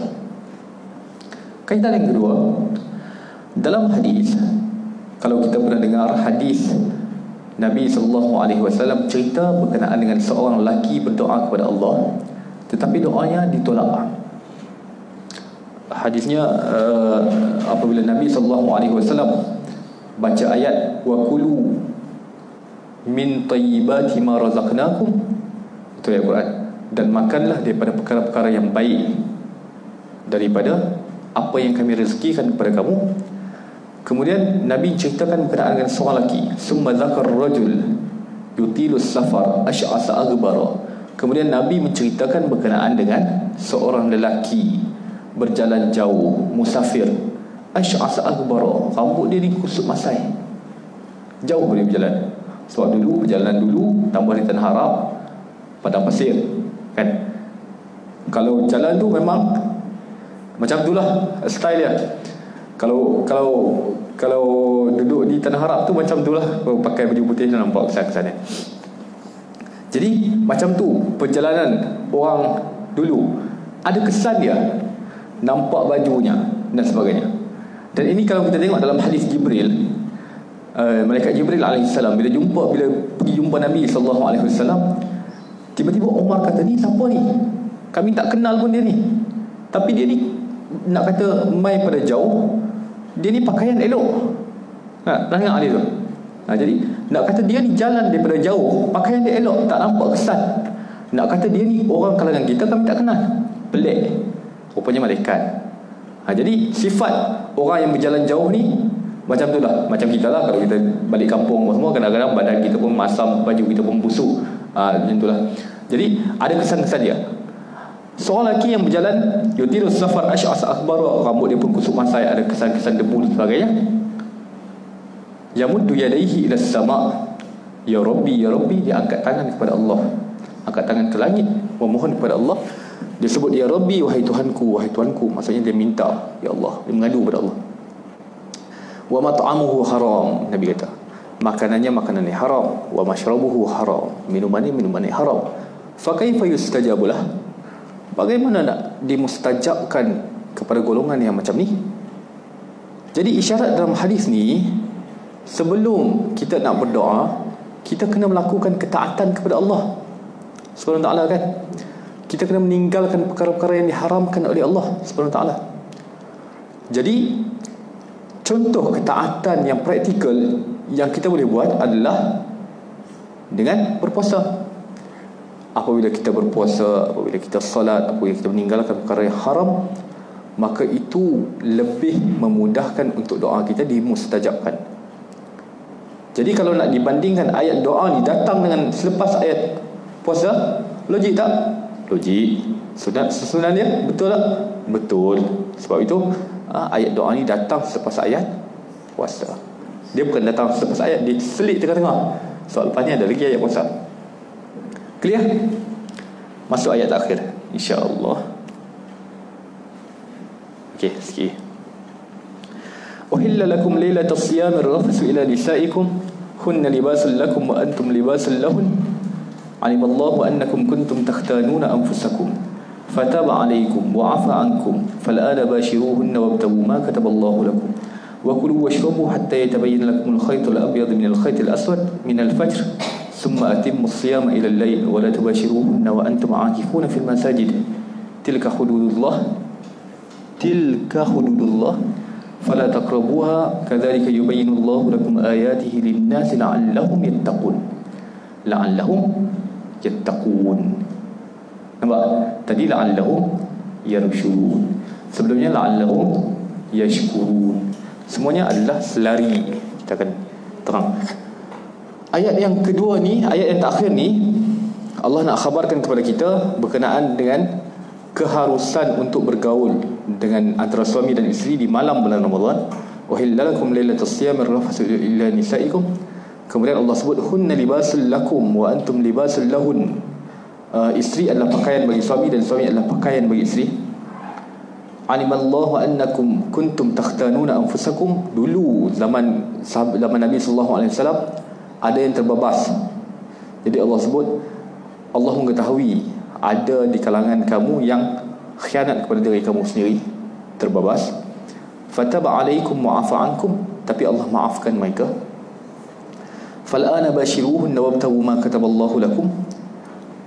Kaitan yang kedua, dalam hadis, kalau kita pernah dengar hadis Nabi SAW cerita berkenaan dengan seorang lelaki berdoa kepada Allah, tetapi doanya ditolak. Hadisnya apabila Nabi SAW baca ayat wa kulu min tayyibati ma razaqnakum, itu ayat Quran, dan makanlah daripada perkara-perkara yang baik daripada apa yang kami rezekikan kepada kamu. Kemudian Nabi ceritakan berkenaan dengan seorang lelaki, summa zakar rajul yutilus safar asy'asa aghbara. Kemudian Nabi menceritakan berkenaan dengan seorang lelaki berjalan jauh, musafir, asy'asa aghbara, rambut dia ni kusut masai, jauh dia berjalan. Sebab dulu perjalanan dulu tambah di tanah Arab, padang pasir kan. Kalau jalan tu memang macam itulah style dia. Kalau duduk di tanah Arab tu macam itulah, pakai baju putih dan nampak kesan-kesannya. Jadi macam tu perjalanan orang dulu, ada kesan dia, nampak bajunya dan sebagainya. Dan ini kalau kita tengok dalam hadis Jibril, malaikat Jibril alaihissalam bila pergi jumpa Nabi SAW, tiba-tiba Umar kata, ni siapa ni? Kami tak kenal pun dia ni. Tapi dia ni nak kata mai pada jauh, dia ni pakaian elok. Tengok dia tu. Jadi nak kata dia ni jalan daripada jauh, pakaian dia elok, tak nampak kesan. Nak kata dia ni orang kalangan kita, kami tak kenal. Pelik. Rupanya malaikat. Jadi sifat orang yang berjalan jauh ni macam tu lah. Macam kita lah, kalau kita balik kampung semua, kadang-kadang badan kita pun masam, baju kita pun busuk. Macam tu lah. Jadi ada kesan-kesan dia. Seorang lelaki yang berjalan yutirus safar asy'asa aghbara, rambut dia pun kusut masai, ada kesan-kesan debu dan sebagainya. Yamuddu yadayhi ila sama, ya rabbi ya rabbi, dia angkat tangan kepada Allah, angkat tangan ke langit, memohon kepada Allah. Dia sebut ya rabbi, wahai Tuhanku, wahai Tuhanku, maksudnya dia minta, ya Allah, dia mengadu kepada Allah. Wa mat'amuhu haram, Nabi kata makanannya makanan yang haram, wa mashrabuhu haram, minumannya haram. Fa kaifa yustajabu lah, bagaimana nak dimustajabkan kepada golongan yang macam ni? Jadi isyarat dalam hadis ni, sebelum kita nak berdoa, kita kena melakukan ketaatan kepada Allah Subhanahu Wa Taala kan. Kita kena meninggalkan perkara-perkara yang diharamkan oleh Allah Subhanahu Wa Taala. Jadi contoh ketaatan yang praktikal yang kita boleh buat adalah dengan berpuasa. Apabila kita berpuasa, apabila kita salat, apabila kita meninggalkan perkara yang haram, maka itu lebih memudahkan untuk doa kita dimustajabkan. Jadi kalau nak dibandingkan ayat doa ni datang dengan selepas ayat puasa, logik tak? Logik. Susunan dia betul tak? Betul. Sebab itu ayat doa ni datang selepas ayat puasa. Dia bukan datang selepas ayat, dia selit tengah-tengah. Soal lepas ni ada lagi ayat puasa. Clear? Masuk ayat akhir, insya-Allah. Okey, sikit. Uhilla lakum lailatas siyamir rafathu ila nisaikum hunna libasul lakum wa antum libasul lahun. Alimallahu annakum kuntum takhtanuna anfusakum fataba alaykum wa afa ankum fal'ana bashiruhunna wabtagu ma kataballahu lakum wa kulu washrabu hatta yatabayyana lakum al-khaytul abyad min al-khaytil aswad min al-fajr thumma atimmu as-siyama ila al-layl wa la tubashiruhunna wa antum aakifuna fil masajid tilka hududullah fala taqrabuha kadzalika yubayyinu Allahu lakum ayatihi lin-nasi la'allahum yattaqun. Nampak? Tadi la'allahum yarshudun, sebelumnya la'allahum yashkurun. Semuanya adalah selari. Kita akan terang. Ayat yang kedua ni, ayat yang terakhir ni, Allah nak khabarkan kepada kita berkenaan dengan keharusan untuk bergaul dengan antara suami dan isteri di malam bulan Ramadan. Wahillalakum lailatul siyam ar-rafathu ila nisaikum. Kemudian Allah sebut hunna libasul lakum wa antum libasul lahun. Isteri adalah pakaian bagi suami dan suami adalah pakaian bagi isteri. Alimallahu annakum kuntum takhtanuna anfusakum. Dulu zaman Nabi sallallahu alaihi wasallam ada yang terbabas. Jadi Allah sebut, Allah mengetahui ada di kalangan kamu yang khianat kepada diri kamu sendiri, terbabas. Fataba alaikum wa'afa ankum, tapi Allah maafkan mereka. Fal'ana bashiruhunna wabtaghu ma kataballahu lakum.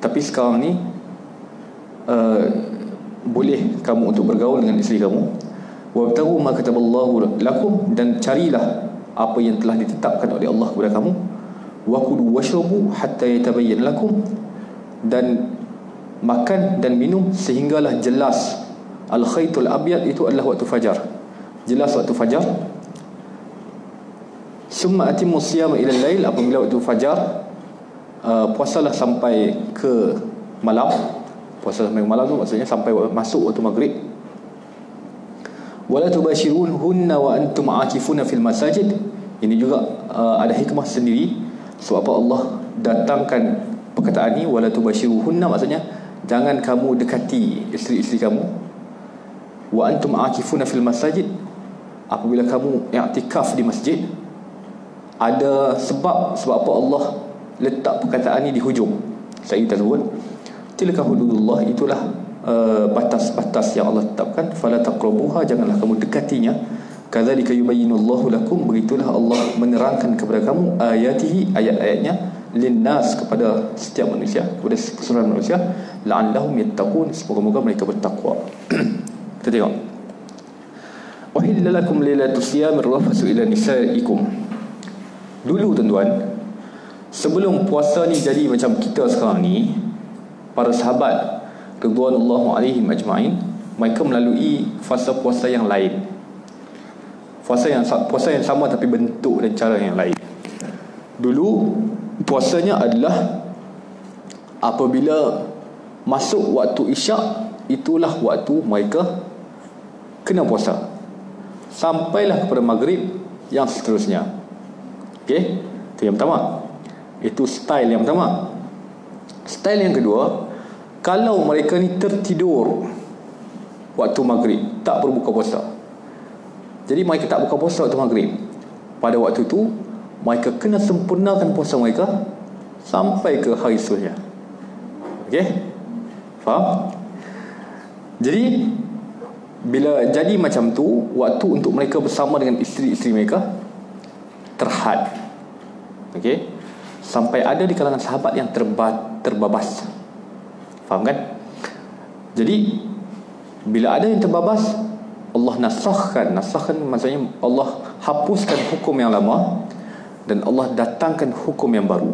Tapi sekarang ni boleh kamu untuk bergaul dengan isteri kamu. Wabtaghu ma kataballahu lakum, dan carilah apa yang telah ditetapkan oleh Allah kepada kamu. Wa kulu washrabu hatta yatabayyana lakum, dan makan dan minum sehinggalah jelas. Al-khaytul abyad itu adalah waktu fajar, jelas waktu fajar. Summa atimmu siyama ila al-lail, apabila waktu fajar puasalah sampai ke malam. Puasa sampai malam tu maksudnya sampai masuk waktu maghrib. Wala tubashirunhunna wa antum aakifuna fil masajid. Ini juga ada hikmah sendiri. Sebab apa Allah datangkan perkataan ni, wala tubashiruhunna, maksudnya jangan kamu dekati isteri-isteri kamu. Wa antum aakifuna fil masajid, apabila kamu i'tikaf di masjid. Ada sebab apa Allah letak perkataan ni di hujung. Saya tersebut, tilka hududullah, itulah batas-batas yang Allah tetapkan. Fala taqrabuha, janganlah kamu dekatinya. Kadzalika yubayyinullahu lakum, begitulah Allah menerangkan kepada kamu ayatihi, ayat-ayatnya, linnas, kepada setiap manusia, kepada keseluruhan manusia, la'allahum yattaqun, semoga-moga mereka bertakwa. Kita tengok, wahilla lakum lailatul siyam ar-rafathu ila nisaikum. Dulu tuan-tuan, sebelum puasa ni jadi macam kita sekarang ni, para sahabat ridwanullahu alaihim ajma'in, mereka melalui fasa puasa yang lain. Puasa yang sama tapi bentuk dan cara yang lain. Dulu puasanya adalah apabila masuk waktu isyak, itulah waktu mereka kena puasa, sampailah kepada maghrib yang seterusnya. Okey, itu yang pertama. Itu style yang pertama. Style yang kedua, kalau mereka ni tertidur waktu maghrib, tak berbuka puasa, jadi mereka tak buka puasa waktu maghrib, pada waktu tu mereka kena sempurnakan puasa mereka sampai ke hari seterusnya. Okey, faham? Jadi bila jadi macam tu, waktu untuk mereka bersama dengan isteri-isteri mereka terhad. Okey, sampai ada di kalangan sahabat yang terbabas. Faham kan? Jadi bila ada yang terbabas, Allah nasahkan maksudnya Allah hapuskan hukum yang lama dan Allah datangkan hukum yang baru.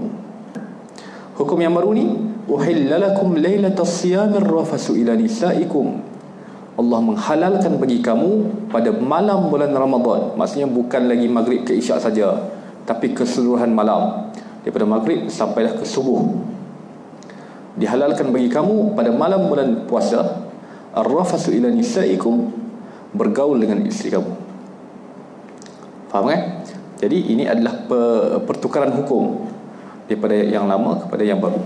Hukum yang baru ni, uhillalakum lailatas siyamir rafathu ila nisaikum. Allah menghalalkan bagi kamu pada malam bulan Ramadan. Maksudnya bukan lagi maghrib ke isyak saja, tapi keseluruhan malam, daripada maghrib sampailah ke subuh. Dihalalkan bagi kamu pada malam bulan puasa ar-rafathu ila nisaikum, bergaul dengan isteri kamu. Faham kan? Jadi ini adalah pertukaran hukum daripada yang lama kepada yang baru.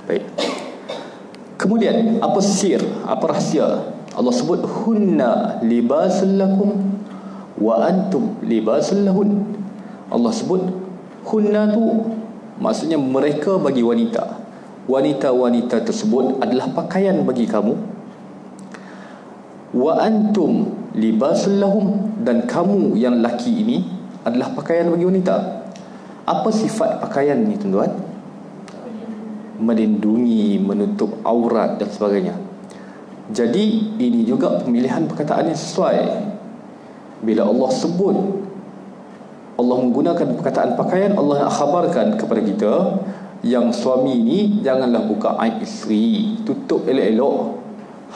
Baik. Kemudian apa sir, apa rahsia? Allah sebut hunna libasul lakum wa antum libasul lahun. Allah sebut hunna tu maksudnya mereka bagi wanita. Wanita-wanita tersebut adalah pakaian bagi kamu. Wa antum libasul lahum, dan kamu yang laki ini adalah pakaian bagi wanita. Apa sifat pakaian ni tuan-tuan? Melindungi, menutup aurat dan sebagainya. Jadi ini juga pemilihan perkataan yang sesuai. Bila Allah sebut, Allah menggunakan perkataan pakaian, Allah nak khabarkan kepada kita yang suami ni janganlah buka aib isteri, tutup elok-elok.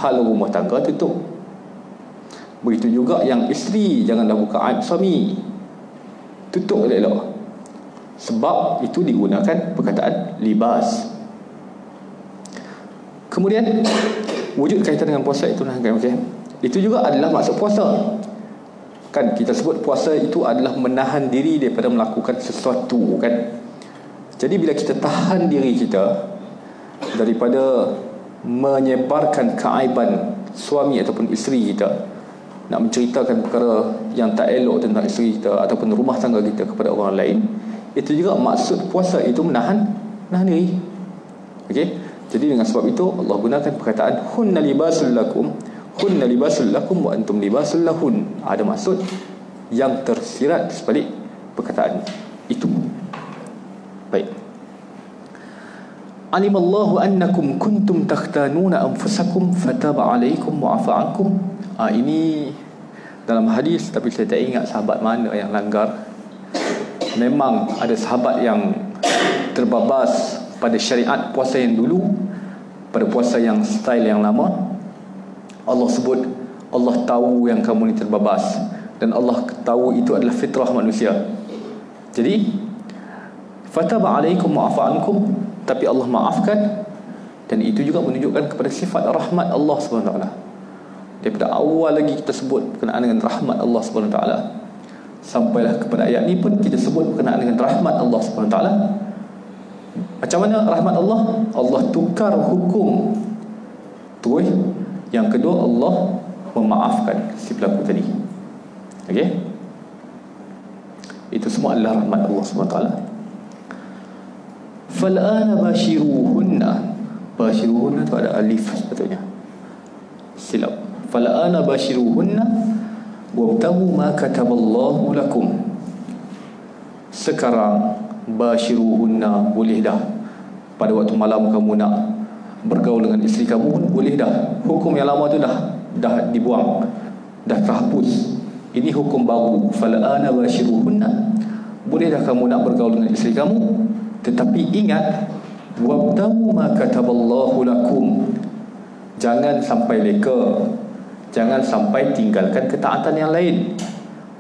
Hal rumah tangga tutup. Begitu juga yang isteri, janganlah buka aib suami, tutup elok-elok. Sebab itu digunakan perkataan libas. Kemudian wujud kaitan dengan puasa itu okay? Itu juga adalah maksud puasa. Kan kita sebut puasa itu adalah menahan diri daripada melakukan sesuatu kan. Jadi bila kita tahan diri kita daripada menyebarkan keaiban suami ataupun isteri kita, nak menceritakan perkara yang tak elok tentang isteri kita ataupun rumah tangga kita kepada orang lain, itu juga maksud puasa itu menahan diri. Okey. Jadi dengan sebab itu Allah gunakan perkataan hunna libasul lakum wa antum libasul lahun. Ada maksud yang tersirat sebalik perkataan itu. Baik. Alimallahu annakum kuntum takhtanuna anfusakum fataba alaikum wa afa ankum. Ini dalam hadis, tapi saya tak ingat sahabat mana yang langgar. Memang ada sahabat yang terbabas pada syariat puasa yang dulu, pada puasa yang style yang lama. Allah sebut, Allah tahu yang kamu ni terbabas, dan Allah tahu itu adalah fitrah manusia. Jadi fataba alaikum wa afa ankum, tapi Allah maafkan, dan itu juga menunjukkan kepada sifat rahmat Allah SWT. Daripada awal lagi kita sebut berkenaan dengan rahmat Allah SWT, sampailah kepada ayat ni pun kita sebut berkenaan dengan rahmat Allah SWT. Macam mana rahmat Allah? Allah tukar hukum terus. Yang kedua, Allah memaafkan si pelaku tadi. Okey? Itu semua adalah rahmat Allah SWT. Fal'ana bashiruhunna. Bashiruhunna tu ada alif sepatutnya, silap. Fal'ana bashiruhunna wabtahu ma kataballahu lakum. Sekarang bashiruhunna, boleh dah pada waktu malam kamu nak bergaul dengan isteri kamu pun boleh dah. Hukum yang lama tu dah dibuang, dah terhapus. Ini hukum baru. Fal'ana bashiruhunna, boleh dah kamu nak bergaul dengan isteri kamu, tetapi ingat, wabtahu ma kataballahu lakum. Jangan sampai leka, jangan sampai tinggalkan ketaatan yang lain.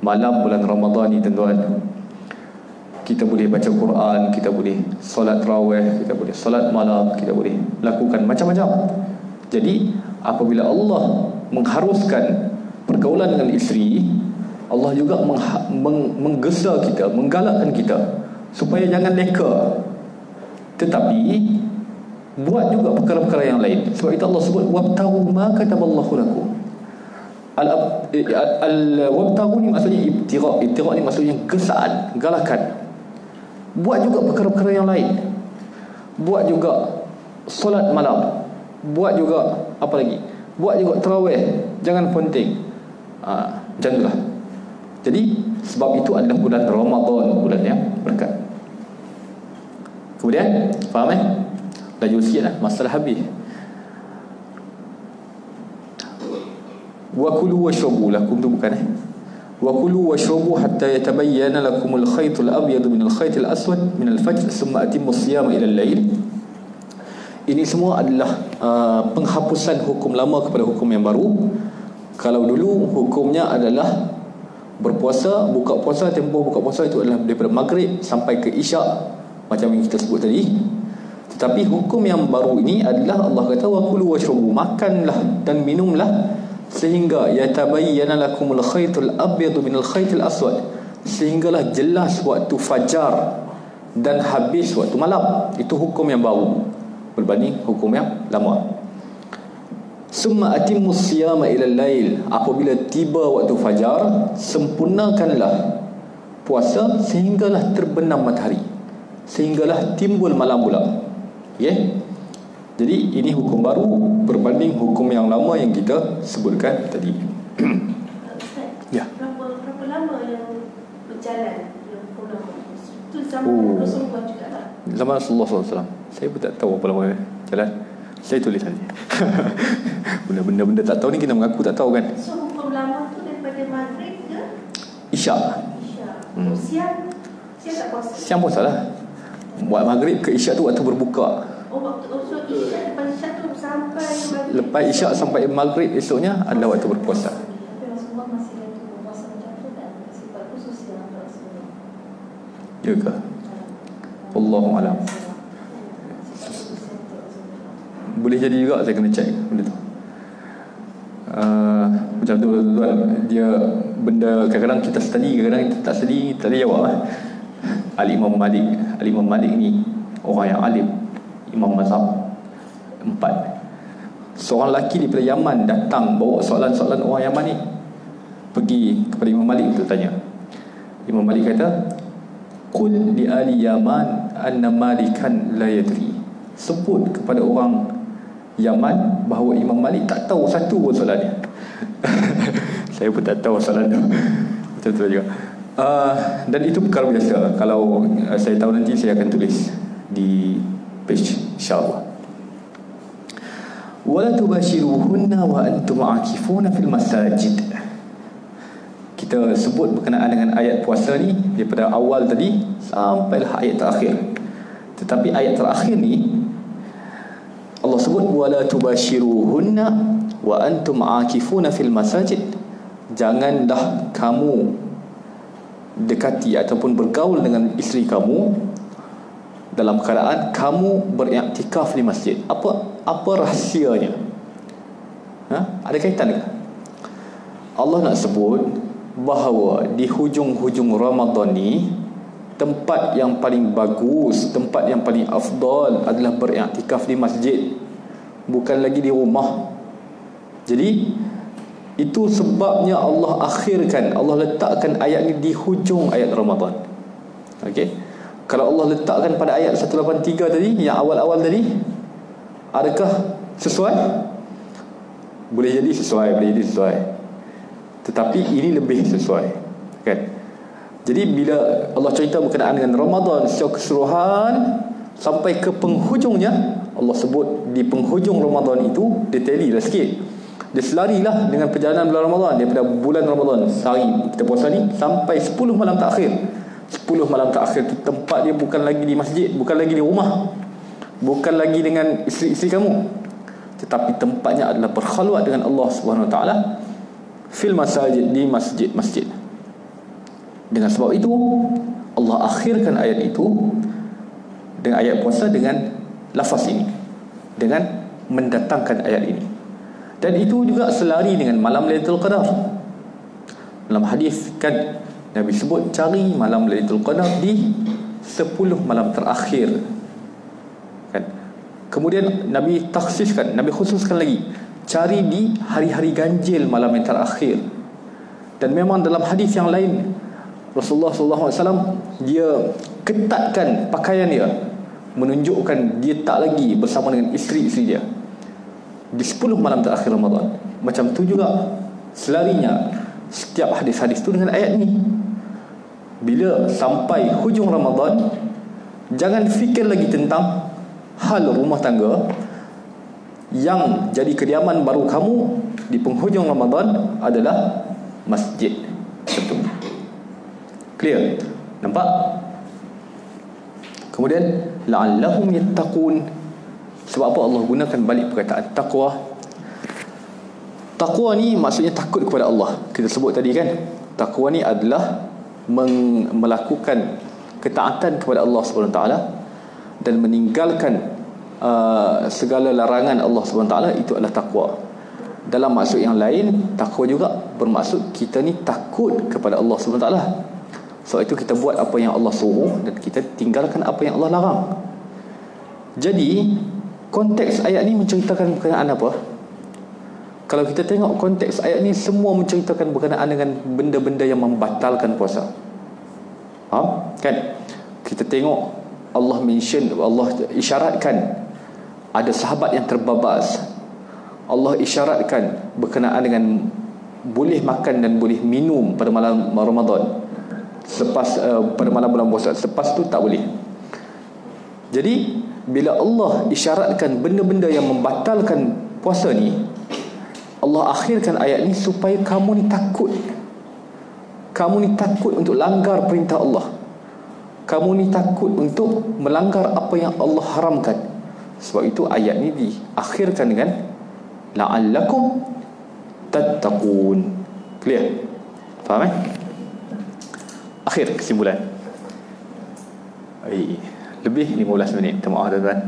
Malam bulan Ramadan ni tuan-tuan, kita boleh baca Quran, kita boleh solat tarawih, kita boleh solat malam, kita boleh lakukan macam-macam. Jadi apabila Allah mengharuskan pergaulan dengan isteri, Allah juga menggesa kita, menggalakkan kita supaya jangan leka, tetapi buat juga perkara-perkara yang lain. Sebab itu Allah sebut wabtahu ma kataballahu lakum. Wabtahu ni maksudnya ibtira. Ibtira ni maksudnya gesaan, galakan. Buat juga perkara-perkara yang lain. Buat juga solat malam. Buat juga apa lagi? Buat juga tarawih. Jangan penting. Macam itulah. Jadi sebab itu adalah bulan Ramadan, bulan yang berkat. Kemudian faham laju sikit lah, masalah habis. Wa kulu washrabu, lakum tu bukan wa kulu washrabu hatta yatabayyana lakumul khaytul abyad minal khaytil aswad minal fajr thumma atimmu siyama ila al-lail. Ini semua adalah penghapusan hukum lama kepada hukum yang baru. Kalau dulu hukumnya adalah berpuasa, buka puasa, tempoh buka puasa itu adalah daripada maghrib sampai ke isyak, macam yang kita sebut tadi. Tetapi hukum yang baru ini adalah Allah kata wa kulu washrabu, makanlah dan minumlah sehingga yatabayyana lakumul khaytul abyad minal khaytil aswad, sehinggalah jelas waktu fajar dan habis waktu malam. Itu hukum yang baru berbanding hukum yang lama. Summa atimmus siyama ilal lail, apabila tiba waktu fajar, sempurnakanlah puasa sehinggalah terbenam matahari, sehinggalah timbul malam pula. Okay? Jadi ini hukum baru berbanding hukum yang lama yang kita sebutkan tadi. Ya. Berapa lama yang berjalan hukum lama? Itu zaman Rasulullah juga tak? Zaman Rasulullah SAW. Saya pun tak tahu apa lama jalan. Saya tulis saja. Benda-benda tak tahu ni kita mengaku tak tahu kan. So hukum lama tu daripada maghrib ke isyak. Siang tak puasa? Siang puasa lah. Buat maghrib ke isyak tu waktu berbuka. So isyak, lepas isyak tu sampai lepas isyak sampai maghrib esoknya adalah waktu berpuasa. Tapi Rasulullah masih ada berpuasa macam tu, dan sifat khusus yang Rasulullah. Ya ke? Wallahu a'lam. Boleh jadi juga, saya kena check benda tu. Macam tu tuan, dia benda kadang-kadang kita study, kadang-kadang kita tak study, tak boleh jawab. Al-Imam Malik ni orang yang alim, imam mazhab 4. Seorang lelaki daripada Yaman datang bawa soalan-soalan orang Yaman ni, pergi kepada Imam Malik tu tanya. Imam Malik kata, qul li ahli Yaman anna Malikan la yadri. Sebut kepada orang Yaman bahawa Imam Malik tak tahu satu pun soalan dia. Saya pun tak tahu soalan tu. Betul-betul juga. Dan itu perkara biasa. Kalau saya tahu nanti, saya akan tulis di page, insyaAllah. Wala tubashiruhunna wa antum aakifuna fil masajid. Kita sebut berkenaan dengan ayat puasa ni daripada awal tadi sampailah ayat terakhir. Tetapi ayat terakhir ni Allah sebut wala tubashiruhunna wa antum aakifuna fil masajid. Janganlah kamu dekati ataupun bergaul dengan isteri kamu dalam keadaan kamu beriktikaf di masjid. Apa rahsianya? Ada kaitan ke? Allah nak sebut bahawa di hujung-hujung Ramadan ni, tempat yang paling bagus, tempat yang paling afdal adalah beriktikaf di masjid, bukan lagi di rumah. Jadi itu sebabnya Allah akhirkan, Allah letakkan ayat ni di hujung ayat Ramadan. Okey. Kalau Allah letakkan pada ayat 183 tadi, yang awal-awal tadi, adakah sesuai? Boleh jadi sesuai, boleh jadi sesuai. Tetapi ini lebih sesuai, kan? Jadi bila Allah cerita berkenaan dengan Ramadan secara keseluruhan sampai ke penghujungnya, Allah sebut di penghujung Ramadan itu, dia tally lah sikit. Dia selarilah dengan perjalanan bulan Ramadan, daripada bulan Ramadan sehari kita puasa ni sampai 10 malam terakhir. 10 malam terakhir tu tempat dia bukan lagi di masjid, bukan lagi di rumah, bukan lagi dengan isteri-isteri kamu, tetapi tempatnya adalah berkhalwat dengan Allah Subhanahu Wa Taala fil masajid, di masjid-masjid. Dengan sebab itu Allah akhirkan ayat itu dengan ayat puasa dengan lafaz ini, dengan mendatangkan ayat ini. Dan itu juga selari dengan malam Lailatul Qadar. Dalam hadis kan Nabi sebut cari malam Lailatul Qadar di 10 malam terakhir, kan? Kemudian Nabi takhsiskan, Nabi khususkan lagi, cari di hari-hari ganjil malam yang terakhir. Dan memang dalam hadis yang lain Rasulullah SAW dia ketatkan pakaian dia, menunjukkan dia tak lagi bersama dengan isteri-isteri dia di 10 malam terakhir Ramadan. Macam tu juga selarinya setiap hadis-hadis tu dengan ayat ni. Bila sampai hujung Ramadan, jangan fikir lagi tentang hal rumah tangga. Yang jadi kediaman baru kamu di penghujung Ramadan adalah masjid. Betul. Clear? Nampak? Kemudian la'allahum yattaqun. Sebab apa Allah gunakan balik perkataan taqwa? Taqwa ni maksudnya takut kepada Allah. Kita sebut tadi kan, taqwa ni adalah melakukan ketaatan kepada Allah SWT dan meninggalkan segala larangan Allah SWT. Itu adalah taqwa. Dalam maksud yang lain, taqwa juga bermaksud kita ni takut kepada Allah SWT. Sebab itu kita buat apa yang Allah suruh dan kita tinggalkan apa yang Allah larang. Jadi konteks ayat ni menceritakan berkenaan apa? Kalau kita tengok konteks ayat ni, semua menceritakan berkenaan dengan benda-benda yang membatalkan puasa. Kan? Kita tengok Allah mention, Allah isyaratkan ada sahabat yang terbabas. Allah isyaratkan berkenaan dengan boleh makan dan boleh minum pada malam Ramadan, selepas pada malam bulan puasa. Selepas tu tak boleh. Jadi bila Allah isyaratkan benda-benda yang membatalkan puasa ni, Allah akhirkan ayat ni supaya kamu ni takut. Kamu ni takut untuk langgar perintah Allah. Kamu ni takut untuk melanggar apa yang Allah haramkan. Sebab itu ayat ni diakhirkan dengan la'allakum tattaqun. Clear? Faham Akhir kesimpulan. lebih 15 minit. Minta maaf tuan-tuan.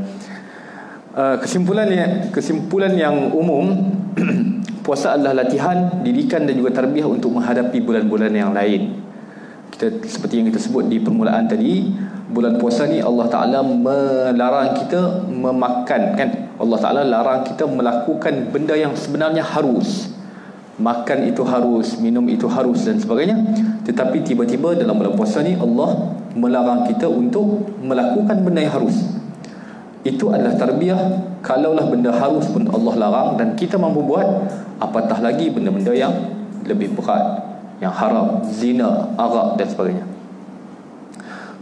Kesimpulan yang umum, puasa adalah latihan, didikan dan juga tarbiyah untuk menghadapi bulan-bulan yang lain. Seperti yang kita sebut di permulaan tadi, bulan puasa ni Allah Ta'ala melarang kita memakan, kan? Allah Ta'ala larang kita melakukan benda yang sebenarnya harus. Makan itu harus, minum itu harus dan sebagainya. Tetapi tiba-tiba dalam bulan puasa ni Allah melarang kita untuk melakukan benda yang harus. Itu adalah tarbiyah. Kalaulah benda harus pun Allah larang dan kita mampu buat, apatah lagi benda-benda yang lebih berat, yang haram, zina, arak dan sebagainya.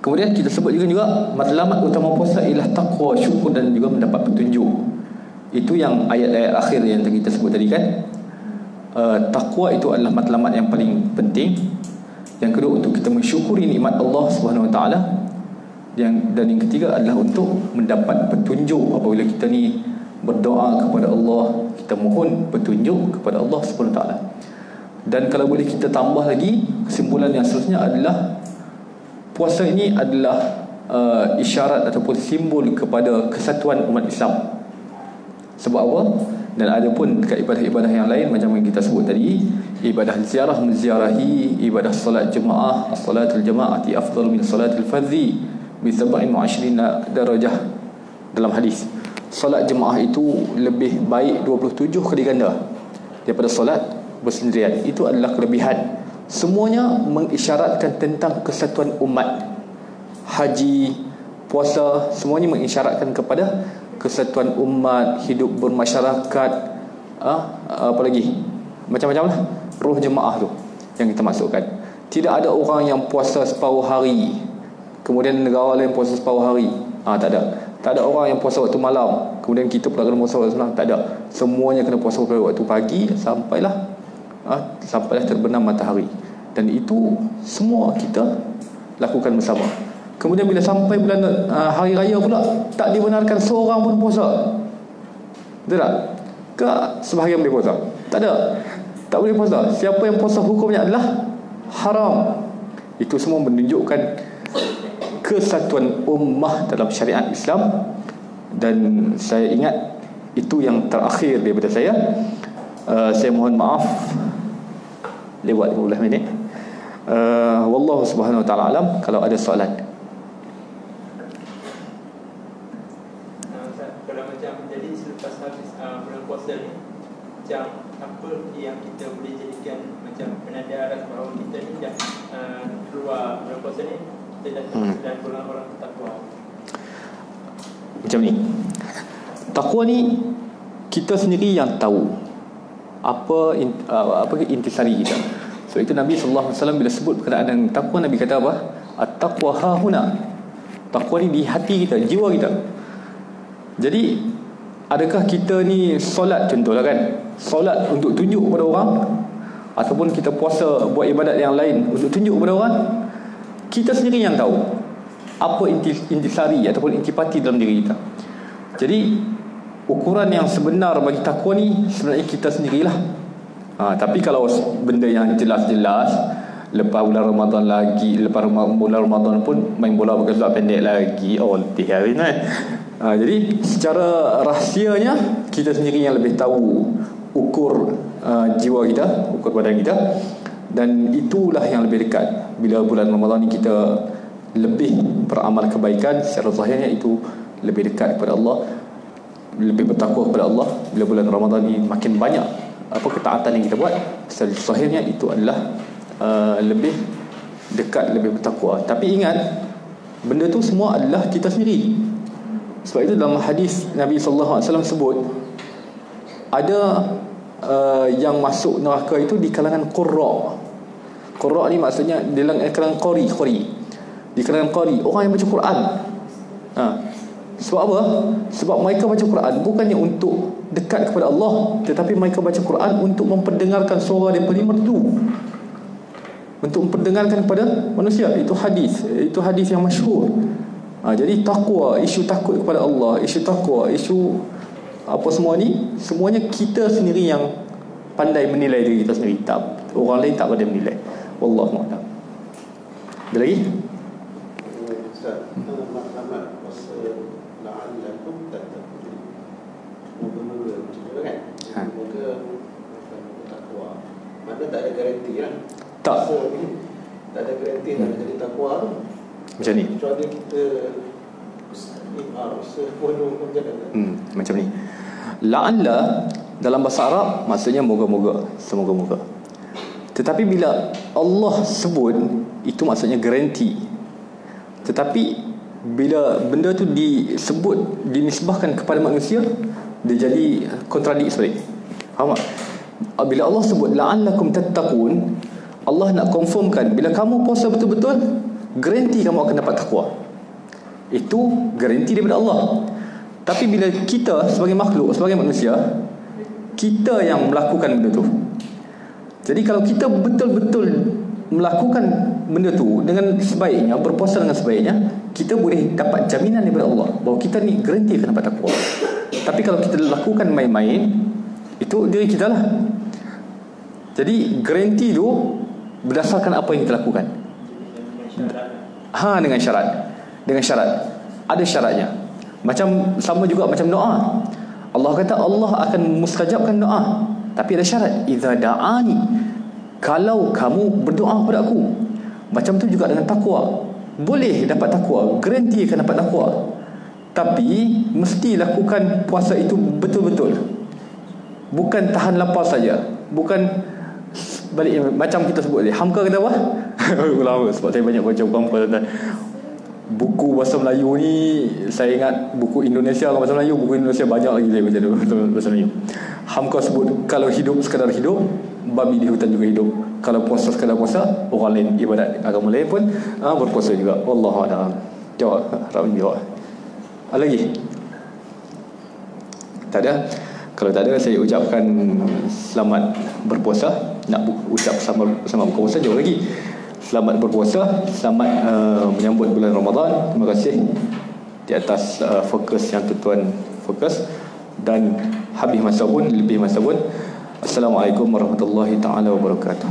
Kemudian kita sebut juga matlamat utama puasa ialah taqwa, syukur dan juga mendapat petunjuk. Itu yang ayat-ayat akhir yang kita sebut tadi, kan? Taqwa itu adalah matlamat yang paling penting. Yang kedua, untuk kita mensyukuri nikmat Allah Subhanahu Wa Taala. Dan yang ketiga adalah untuk mendapat petunjuk apabila kita ni berdoa kepada Allah, kita mohon petunjuk kepada Allah Subhanahu Wa Taala. Dan kalau boleh kita tambah lagi, kesimpulan yang seterusnya adalah puasa ini adalah isyarat ataupun simbol kepada kesatuan umat Islam. Sebab apa? Dan ada pun dekat ibadah-ibadah yang lain macam yang kita sebut tadi, ibadah ziarah menziarahi, ibadah solat jemaah, as-salatul jemaahati afdal min salatil fardhi bi 27 darajah dalam hadis. Solat jemaah itu lebih baik 27 kali ganda daripada solat bersendirian. Itu adalah kelebihan. Semuanya mengisyaratkan tentang kesatuan umat. Haji, puasa, semuanya mengisyaratkan kepada kesatuan umat, hidup bermasyarakat, apa lagi, macam-macam lah. Ruh jemaah tu yang kita masukkan. Tidak ada orang yang puasa separuh hari kemudian negara lain puasa separuh hari. Tak ada. Tak ada orang yang puasa waktu malam kemudian kita pula kena puasa waktu malam. Tak ada. Semuanya kena puasa waktu pagi sampailah terbenam matahari. Dan itu semua kita lakukan bersama. Kemudian bila sampai bulan hari raya pula, tak dibenarkan seorang pun puasa. Betul tak? Ke sebahagian boleh puasa? Tak ada. Tak boleh puasa. Siapa yang puasa hukumnya adalah haram. Itu semua menunjukkan kesatuan ummah dalam syariat Islam. Dan saya ingat itu yang terakhir daripada saya. Saya mohon maaf lewat 15 minit. Wallahu subhanahu wa ta'ala alam. Kalau ada soalan. Kalau macam jadi selepas habis bulan puasa ni, macam apa yang kita boleh jadikan macam penanda aras bahawa kita ni dah keluar bulan puasa ni, kita dah bulan orang takwa. Macam ni, takwa ni kita sendiri yang tahu apa intisari kita. So itu Nabi SAW bila sebut berkenaan dengan takwa, Nabi kata apa? At-taqwa hahuna. Takwa ni di hati kita, jiwa kita. Jadi adakah kita ni solat contohlah, kan? Solat untuk tunjuk kepada orang, ataupun kita puasa buat ibadat yang lain untuk tunjuk kepada orang? Kita sendiri yang tahu apa intisari ataupun intipati dalam diri kita. Jadi ukuran yang sebenar bagi takwa ni sebenarnya kita sendirilah. Tapi kalau benda yang jelas-jelas, lepas bulan Ramadan lagi, lepas bulan Ramadan pun main bola pakai seluar pendek lagi, letih hari ni. Jadi secara rahsianya kita sendiri yang lebih tahu ukur jiwa kita, ukur badan kita. Dan itulah yang lebih dekat. Bila bulan Ramadan ni kita lebih beramal kebaikan, secara zahirnya itu lebih dekat kepada Allah, lebih bertakwa kepada Allah. Bila bulan Ramadan ni makin banyak ketaatan yang kita buat, secara zahirnya itu adalah lebih dekat, lebih bertakwa. Tapi ingat, benda tu semua adalah kita sendiri. Sebab itu dalam hadis Nabi SAW sebut, ada yang masuk neraka itu di kalangan qurra. Qurra ni maksudnya di kalangan qari. Di kalangan qari, orang yang baca Quran. Sebab apa? Sebab mereka baca Quran bukannya untuk dekat kepada Allah, tetapi mereka baca Quran untuk memperdengarkan suara daripada merdu, untuk memperdengarkan kepada manusia. Itu hadis yang masyhur. Jadi takwa, isu takut kepada Allah, isu takwa, isu apa semua ni, semuanya kita sendiri yang pandai menilai diri kita sendiri. Orang lain tak pandai menilai. Wallahu a'lam. Ada lagi? Ustaz, matlamat Maknanya tak ada garanti kan. Tak. Puasa ni tak ada garanti nak jadi takwa tu. Macam ni. Kecuali kita usaha penuh macam mana. Macam ni. La'alla dalam bahasa Arab maksudnya moga-moga, semoga-moga. Tetapi bila Allah sebut, itu maksudnya garanti. Tetapi bila benda tu disebut, dinisbahkan kepada manusia, dia jadi kontradik sebalik. Faham tak? Bila Allah sebut la'allakum tattaqun, Allah nak confirmkan bila kamu puasa betul-betul, garanti kamu akan dapat takwa. Itu garanti daripada Allah. Tapi bila kita sebagai makhluk, sebagai manusia, kita yang melakukan benda tu. Jadi kalau kita betul-betul melakukan benda tu dengan sebaiknya, berpuasa dengan sebaiknya, kita boleh dapat jaminan daripada Allah bahawa kita ni garanti akan dapat takwa. Tapi kalau kita lakukan main-main, itu diri kita lah. Jadi garanti tu berdasarkan apa yang kita lakukan. Dengan syarat. Dengan syarat. Ada syaratnya. Macam sama juga macam doa. Allah kata Allah akan mustajabkan doa. Tapi ada syarat. Idza da'ani, kalau kamu berdoa kepada aku. Macam tu juga dengan takwa. Boleh dapat takwa, garanti akan dapat takwa. Tapi mesti lakukan puasa itu betul-betul. Bukan tahan lapar saja. Bukan balik macam kita sebut dia. Hamka kata apa? Lama sebab saya banyak baca buku buku bahasa Melayu ni. Saya ingat buku Indonesia kalau bahasa Melayu, buku Indonesia banyak lagi saya baca bahasa Melayu. Hamka sebut kalau hidup sekadar hidup, babi di hutan juga hidup. Kalau puasa sekadar puasa, orang lain ibadat agama lain pun berpuasa juga. Wallahu a'lam. Jawab, harap jawab. Ada lagi? Tak ada. Kalau tak ada, saya ucapkan selamat berpuasa. Nak ucap selamat berpuasa jauh lagi. Selamat berpuasa, selamat menyambut bulan Ramadan. Terima kasih di atas fokus yang tuan-tuan fokus. Dan habis masa pun, lebih masa pun. Assalamualaikum warahmatullahi taala wabarakatuh.